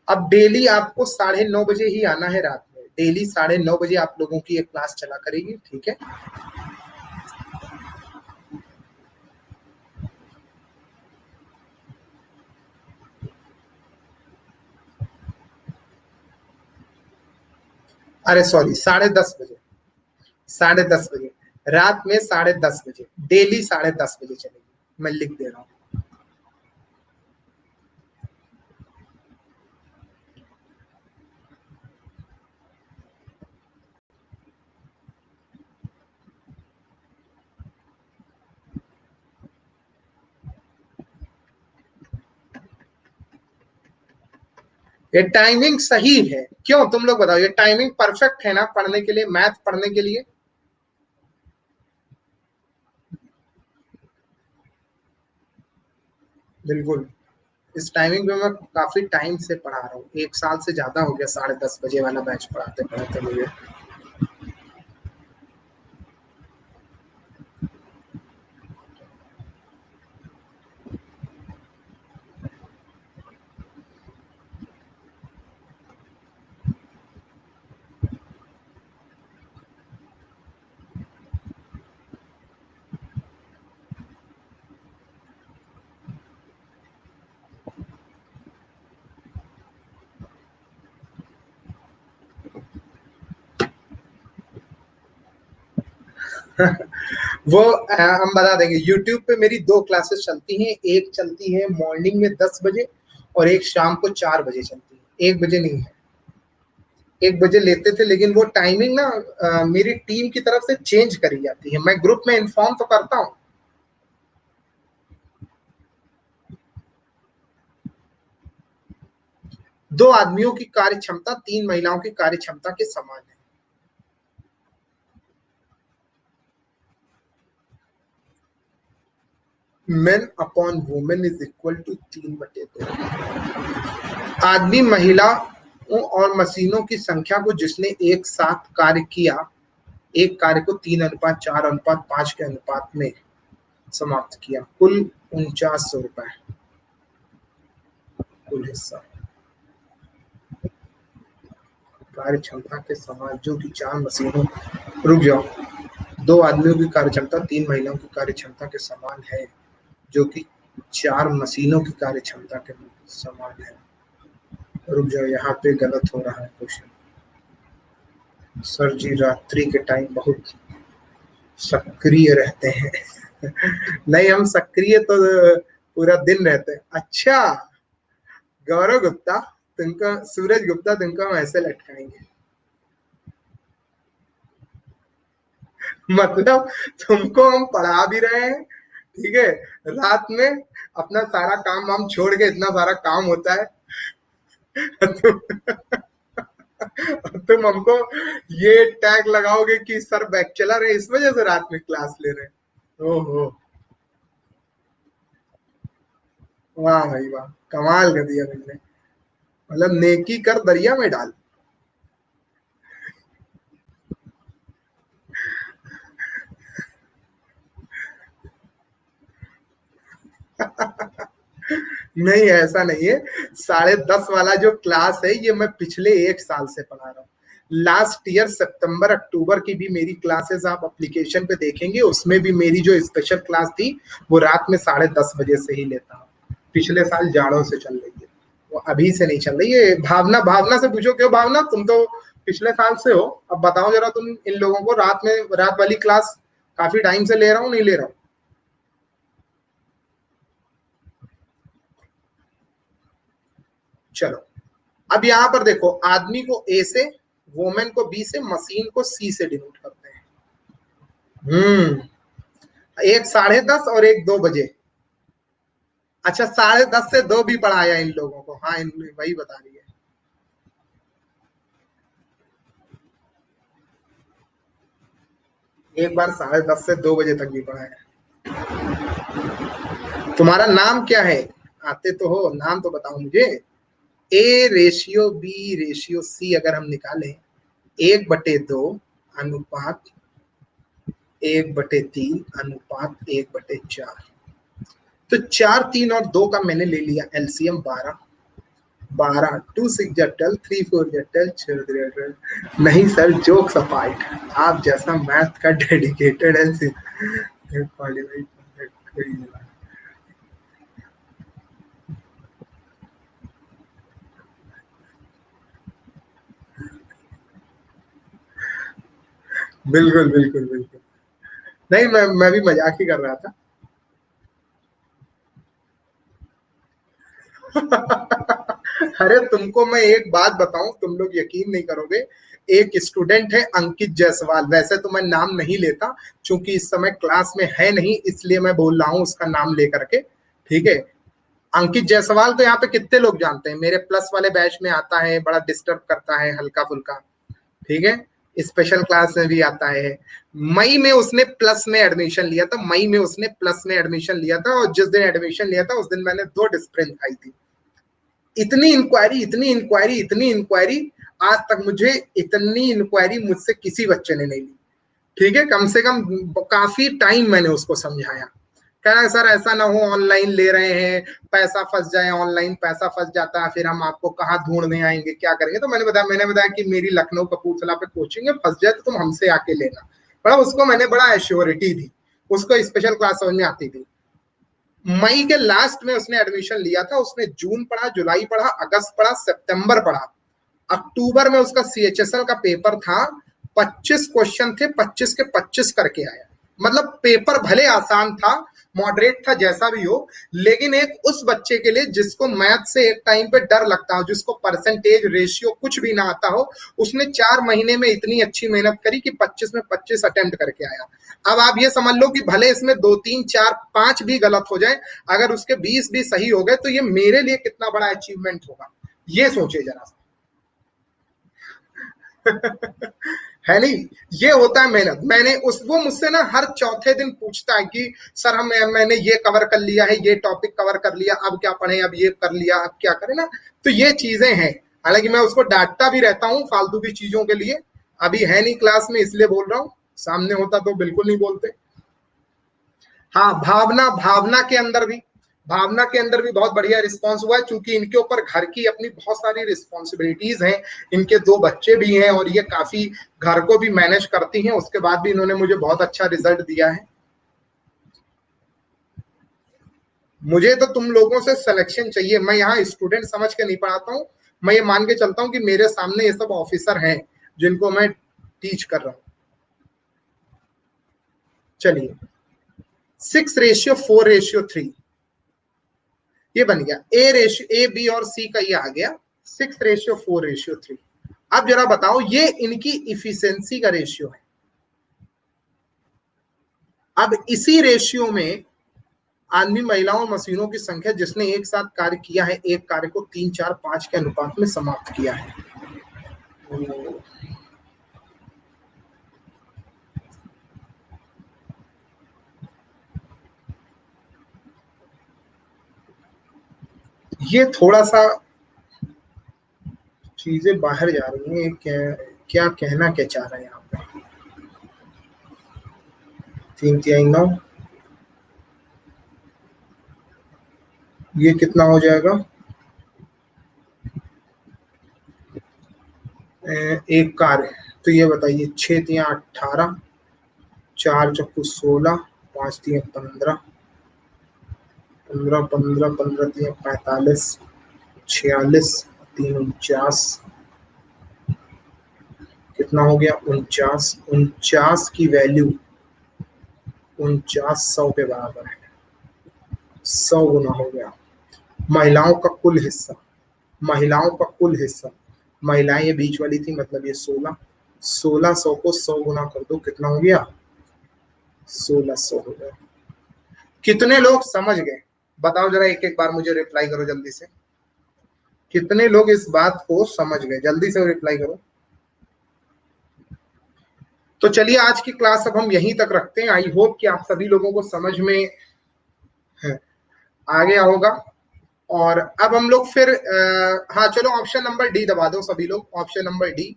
अब डेली आपको 9:30 ही आना है रात में, डेली 9:30 आप लोगों की एक क्लास चला करेगी, ठीक है। अरे सॉरी, 10:30 बजे। 10:30 बजे, रात में 10:30 बजे, डेली 10:30 बजे चलेगी, मैं लिख दे रहा हूँ। ये टाइमिंग सही है? क्यों, तुम लोग बताओ, ये टाइमिंग परफेक्ट है ना पढ़ने के लिए, मैथ पढ़ने के लिए? बिल्कुल। इस टाइमिंग पे मैं काफी टाइम से पढ़ा रहा हूँ, 1 साल से ज्यादा हो गया 10:30 बजे वाला बैच पढ़ाते पढ़ाते मुझे। वो हम बता देंगे, यूट्यूब पे मेरी 2 क्लासेस चलती हैं, एक चलती है मॉर्निंग में 10 बजे, और एक शाम को 4 बजे चलती है, 1 बजे नहीं है। 1 बजे लेते थे, लेकिन वो टाइमिंग ना मेरी टीम की तरफ से चेंज करी जाती है, मैं ग्रुप में इन्फॉर्म तो करता हूँ। 2 आदमियों की कार्य क्षमता 3 महिलाओं की कार्य क्षमता के समान है। Men upon women is equal to 3/2। आदमी महिलाओं और मशीनों की संख्या को जिसने एक साथ कार्य किया, एक कार्य को 3:4:5 के अनुपात में समाप्त किया, कुल 4900 रुपए कुल हिस्सा। कार्य क्षमता के समान जो कि 4 मशीनों, रुक जाओ, 2 आदमियों की कार्य क्षमता 3 महिलाओं की कार्य क्षमता के समान है, जो कि 4 मशीनों की कार्य क्षमता के समान है। रुक जाओ, यहाँ पे गलत हो रहा है क्वेश्चन। सर जी रात्रि के टाइम बहुत सक्रिय रहते हैं। नहीं, हम सक्रिय तो पूरा दिन रहते हैं। अच्छा, गौरव गुप्ता, तुमको सूरज गुप्ता, तुमको हम ऐसे लटकाएंगे। मतलब तुमको हम पढ़ा भी रहे हैं, ठीक है, रात में अपना सारा काम वाम छोड़ के, इतना सारा काम होता है, तुम, तुम हमको ये टैग लगाओगे कि सर बैचलर है, इस वजह से रात में क्लास ले रहे हैं। ओहो, वाह भाई वाह, कमाल कर दिया तुमने। मतलब नेकी कर दरिया में डाल। नहीं, ऐसा नहीं है। 10:30 वाला जो क्लास है, ये मैं पिछले 1 साल से पढ़ा रहा हूँ। लास्ट ईयर सितंबर अक्टूबर की भी मेरी क्लासेस आप एप्लीकेशन पे देखेंगे, उसमें भी मेरी जो स्पेशल क्लास थी, वो रात में 10:30 बजे से ही लेता हूँ। पिछले साल जाड़ों से चल रही है, वो अभी से नहीं चल रही है। भावना, भावना से पूछो, क्यों भावना, तुम तो पिछले साल से हो, अब बताओ जरा, तुम इन लोगों को रात में, रात वाली क्लास काफी टाइम से ले रहा हूँ, नहीं ले रहा हूँ? चलो, अब यहाँ पर देखो, आदमी को ए से, वोमेन को बी से, मशीन को सी से डिनोट करते हैं। एक 10:30 और एक 2 बजे। अच्छा, 10:30 से 2 भी पढ़ाया इन लोगों को, हाँ, वही बता रही है। एक बार 10:30 से 2 बजे तक भी पढ़ाया। तुम्हारा नाम क्या है? आते तो हो, नाम तो बताओ मुझे। A/B/C अगर हम निकालें, 1/2 अनुपात 1/3 अनुपात 1/4, तो 4, 3 और 2 का मैंने ले लिया एलसीएम 12। 12, 2 6 3 4 नहीं सर, जोक्स अपार्ट, आप जैसा मैथ का डेडिकेटेड है, बिल्कुल बिल्कुल बिल्कुल। नहीं, मैं भी मजाक ही कर रहा था। अरे तुमको मैं एक बात बताऊं, तुम लोग यकीन नहीं करोगे। एक स्टूडेंट है अंकित जायसवाल, वैसे तो मैं नाम नहीं लेता, क्योंकि इस समय क्लास में है नहीं, इसलिए मैं बोल रहा हूँ उसका नाम लेकर के। ठीक है। अंकित जायसवाल तो यहाँ पे कितने लोग जानते हैं, मेरे प्लस वाले बैच में आता है, बड़ा डिस्टर्ब करता है हल्का फुल्का। ठीक है। स्पेशल क्लास में भी आता है। मई में उसने प्लस में एडमिशन लिया था, मई में उसने प्लस में एडमिशन लिया था, और जिस दिन एडमिशन लिया था उस दिन मैंने दो डिस्प्ले खाई थी। इतनी इंक्वायरी, इतनी इंक्वायरी, इतनी इंक्वायरी, आज तक मुझे इतनी इंक्वायरी मुझसे किसी बच्चे ने नहीं ली। ठीक है। कम से कम काफी टाइम मैंने उसको समझाया। कह रहा है सर ऐसा ना हो, ऑनलाइन ले रहे हैं, पैसा फंस जाए, ऑनलाइन पैसा फंस जाता है, फिर हम आपको कहाँ ढूंढने आएंगे, क्या करेंगे। तो मैंने बताया कि मेरी लखनऊ कपूरथला पे कोचिंग है, फंस जाए तो तुम हमसे आके लेना। बड़ा उसको मैंने बड़ा एश्योरिटी दी। उसको स्पेशल क्लास समझ में आती थी। मई के लास्ट में उसने एडमिशन लिया था, उसने जून पढ़ा, जुलाई पढ़ा, अगस्त पढ़ा, सितंबर पढ़ा। अक्टूबर में उसका सीएचएसएल का पेपर था। 25 क्वेश्चन थे, 25 के 25 करके आया। मतलब पेपर भले आसान था, मॉडरेट था, जैसा भी हो, लेकिन एक उस बच्चे के लिए जिसको मैथ से एक टाइम पे डर लगता हो, जिसको परसेंटेज रेशियो कुछ भी ना आता हो, उसने 4 महीने में इतनी अच्छी मेहनत करी कि 25 में 25 अटेम्प्ट करके आया। अब आप ये समझ लो कि भले इसमें 2 3 4 5 भी गलत हो जाए, अगर उसके 20 भी सही हो गए, तो ये मेरे लिए कितना बड़ा अचीवमेंट होगा, ये सोचे जरा। है नहीं। ये होता है मेहनत। मैंने उस वो मुझसे ना हर चौथे दिन पूछता है कि सर हम मैंने ये कवर कर लिया है, ये टॉपिक कवर कर लिया, अब क्या पढ़े, अब ये कर लिया, अब क्या करें ना। तो ये चीजें हैं। हालांकि मैं उसको डांटता भी रहता हूँ फालतू की चीजों के लिए। अभी है नहीं क्लास में इसलिए बोल रहा हूँ, सामने होता तो बिल्कुल नहीं बोलते। हाँ, भावना, भावना के अंदर भी बहुत बढ़िया रिस्पॉन्स हुआ है, चूंकि इनके ऊपर घर की अपनी बहुत सारी रिस्पॉन्सिबिलिटीज हैं। इनके दो बच्चे भी हैं, और ये काफी घर को भी मैनेज करती हैं, उसके बाद भी इन्होंने मुझे बहुत अच्छा रिजल्ट दिया है। मुझे तो तुम लोगों से सिलेक्शन चाहिए, मैं यहाँ स्टूडेंट समझ के नहीं पढ़ाता हूँ। मैं ये मान के चलता हूँ कि मेरे सामने ये सब ऑफिसर हैं जिनको मैं टीच कर रहा हूँ। चलिए, 6:4:3 ये बन गया। ए बी और सी का ये आ गया 6:4:3। अब जरा बताओ, ये इनकी इफिशियंसी का रेशियो है। अब इसी रेशियो में आदमी, महिलाओं, मशीनों की संख्या जिसने एक साथ कार्य किया है, एक कार्य को 3 4 5 के अनुपात में समाप्त किया है। ये थोड़ा सा चीजें बाहर जा रही हैं, क्या कहना क्या चाह रहे हैं यहाँ पे। 3 3 9, ये कितना हो जाएगा। एक कार्य, तो ये बताइए, 6 3 18, 4 चक्कू 16, 5 3 15, 15 15 15 3 45, 46, 3 49, कितना हो गया, 49। 49 की वैल्यू 49 100 के बराबर है। 100 गुना हो गया। महिलाओं का कुल हिस्सा, महिलाओं का कुल हिस्सा, महिलाएं ये बीच वाली थी, मतलब ये 16। 1600 को 100 गुना कर दो, कितना हो गया, 1600 हो गया। कितने लोग समझ गए, बताओ जरा, एक एक बार मुझे रिप्लाई करो जल्दी से। कितने लोग इस बात को समझ गए, जल्दी से रिप्लाई करो। तो चलिए, आज की क्लास अब हम यहीं तक रखते हैं। आई होप कि आप सभी लोगों को समझ में आ गया होगा। और अब हम लोग फिर हाँ चलो, ऑप्शन नंबर डी दबा दो सभी लोग, ऑप्शन नंबर डी।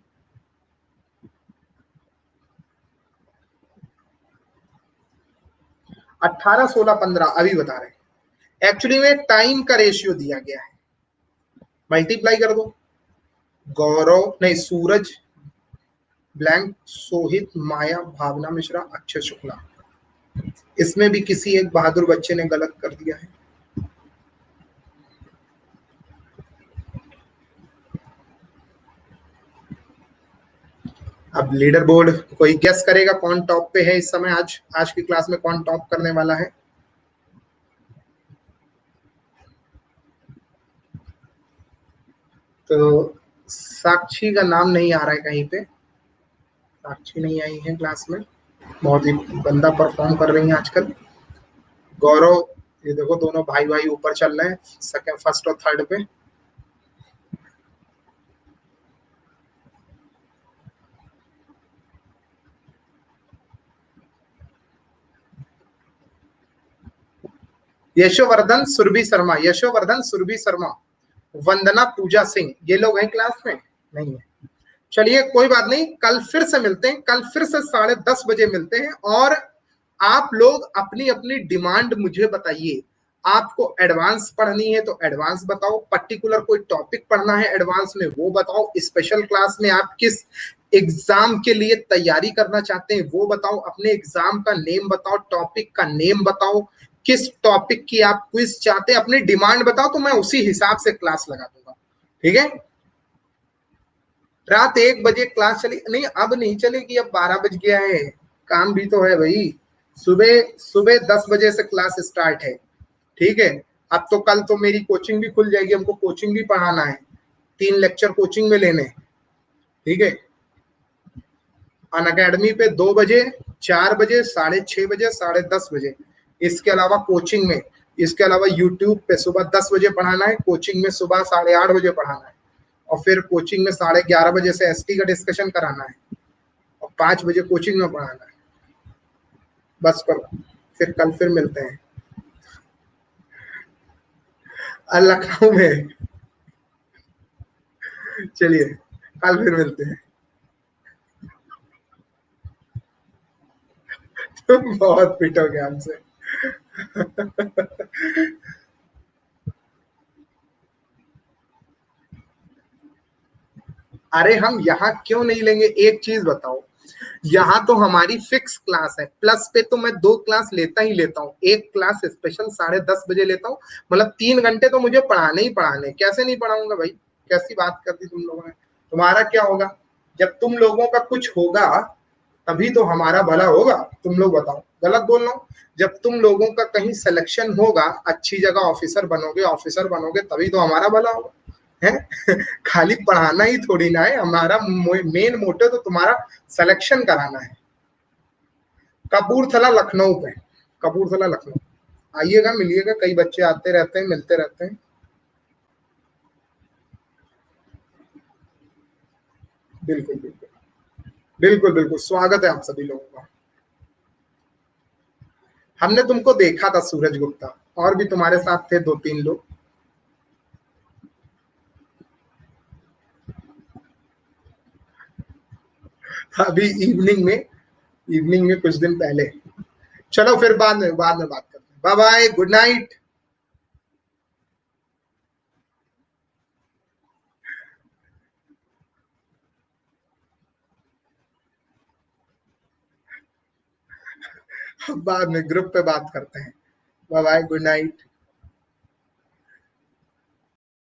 18 16 15 अभी बता रहे हैं। एक्चुअली में टाइम का रेशियो दिया गया है, मल्टीप्लाई कर दो। गौरव नहीं, सूरज ब्लैंक, सोहित, माया, भावना मिश्रा, अक्षय शुक्ला। इसमें भी किसी एक बहादुर बच्चे ने गलत कर दिया है। अब लीडर बोर्ड कोई गेस करेगा कौन टॉप पे है इस समय? आज आज की क्लास में कौन टॉप करने वाला है? तो साक्षी का नाम नहीं आ रहा है कहीं पे। साक्षी नहीं आई है क्लास में। बहुत ही गंदा परफॉर्म कर रही हैं आजकल। गौरव, ये देखो दोनों भाई भाई ऊपर चल रहे हैं, सेकंड, फर्स्ट और थर्ड पे। यशोवर्धन सुरभि शर्मा, यशोवर्धन सुरभि शर्मा, वंदना पूजा सिंह, ये लोग हैं क्लास में? नहीं है। चलिए कोई बात नहीं, कल फिर से मिलते हैं, कल फिर से 10:30 बजे मिलते हैं। और आप लोग अपनी अपनी डिमांड मुझे बताइए। आपको एडवांस पढ़नी है तो एडवांस बताओ, पर्टिकुलर कोई टॉपिक पढ़ना है एडवांस में वो बताओ, स्पेशल क्लास में आप किस एग्जाम के लिए तैयारी करना चाहते हैं वो बताओ, अपने एग्जाम का नेम बताओ, टॉपिक का नेम बताओ, किस टॉपिक की आप क्विज चाहते हैं, अपनी डिमांड बताओ, तो मैं उसी हिसाब से क्लास लगा दूंगा। ठीक है? रात 1 बजे क्लास चली नहीं, अब नहीं चलेगी, अब 12 बज गया है, काम भी तो है भाई। सुबह सुबह 10 बजे से क्लास स्टार्ट है। ठीक है? अब तो कल तो मेरी कोचिंग भी खुल जाएगी, हमको कोचिंग भी पढ़ाना है, 3 लेक्चर कोचिंग में लेने। ठीक है? अन अकेडमी पे 2 बजे, 4 बजे, 6:30 बजे, 10:30 बजे, इसके अलावा कोचिंग में, इसके अलावा यूट्यूब पे सुबह 10 बजे पढ़ाना है, कोचिंग में सुबह 8:30 बजे पढ़ाना है, और फिर कोचिंग में 11:30 बजे से एसटी का डिस्कशन कराना है, और 5 बजे कोचिंग में पढ़ाना है। बस करो, फिर कल फिर मिलते हैं लखनऊ में। चलिए कल फिर मिलते हैं। तुम बहुत पिटोगे हमसे। अरे हम यहाँ क्यों नहीं लेंगे? एक चीज बताओ, यहाँ तो हमारी फिक्स क्लास है, प्लस पे तो मैं 2 क्लास लेता ही लेता हूँ, एक क्लास स्पेशल 10:30 बजे लेता हूँ, मतलब 3 घंटे तो मुझे पढ़ाने ही पढ़ाने। कैसे नहीं पढ़ाऊंगा भाई? कैसी बात कर दी तुम लोगों ने? तुम्हारा क्या होगा? जब तुम लोगों का कुछ होगा तभी तो हमारा भला होगा। तुम लोग बताओ, गलत बोल रहा हूँ? जब तुम लोगों का कहीं सिलेक्शन होगा, अच्छी जगह ऑफिसर बनोगे तभी तो हमारा भला होगा, है? खाली पढ़ाना ही थोड़ी ना है हमारा मेन मोटिव, तो तुम्हारा सिलेक्शन कराना है। कपूरथला लखनऊ पे, कपूरथला लखनऊ, आइएगा, मिलिएगा, कई बच्चे आते रहते हैं, मिलते रहते हैं। बिल्कुल बिल्कुल, बिल्कुल बिल्कुल स्वागत है आप सभी लोगों का। हमने तुमको देखा था सूरज गुप्ता, और भी तुम्हारे साथ थे 2-3 लोग। अभी इवनिंग में कुछ दिन पहले। चलो फिर बाद में बात करते हैं। Bye bye, good night. बाद में ग्रुप पे बात करते हैं। Bye bye, good night.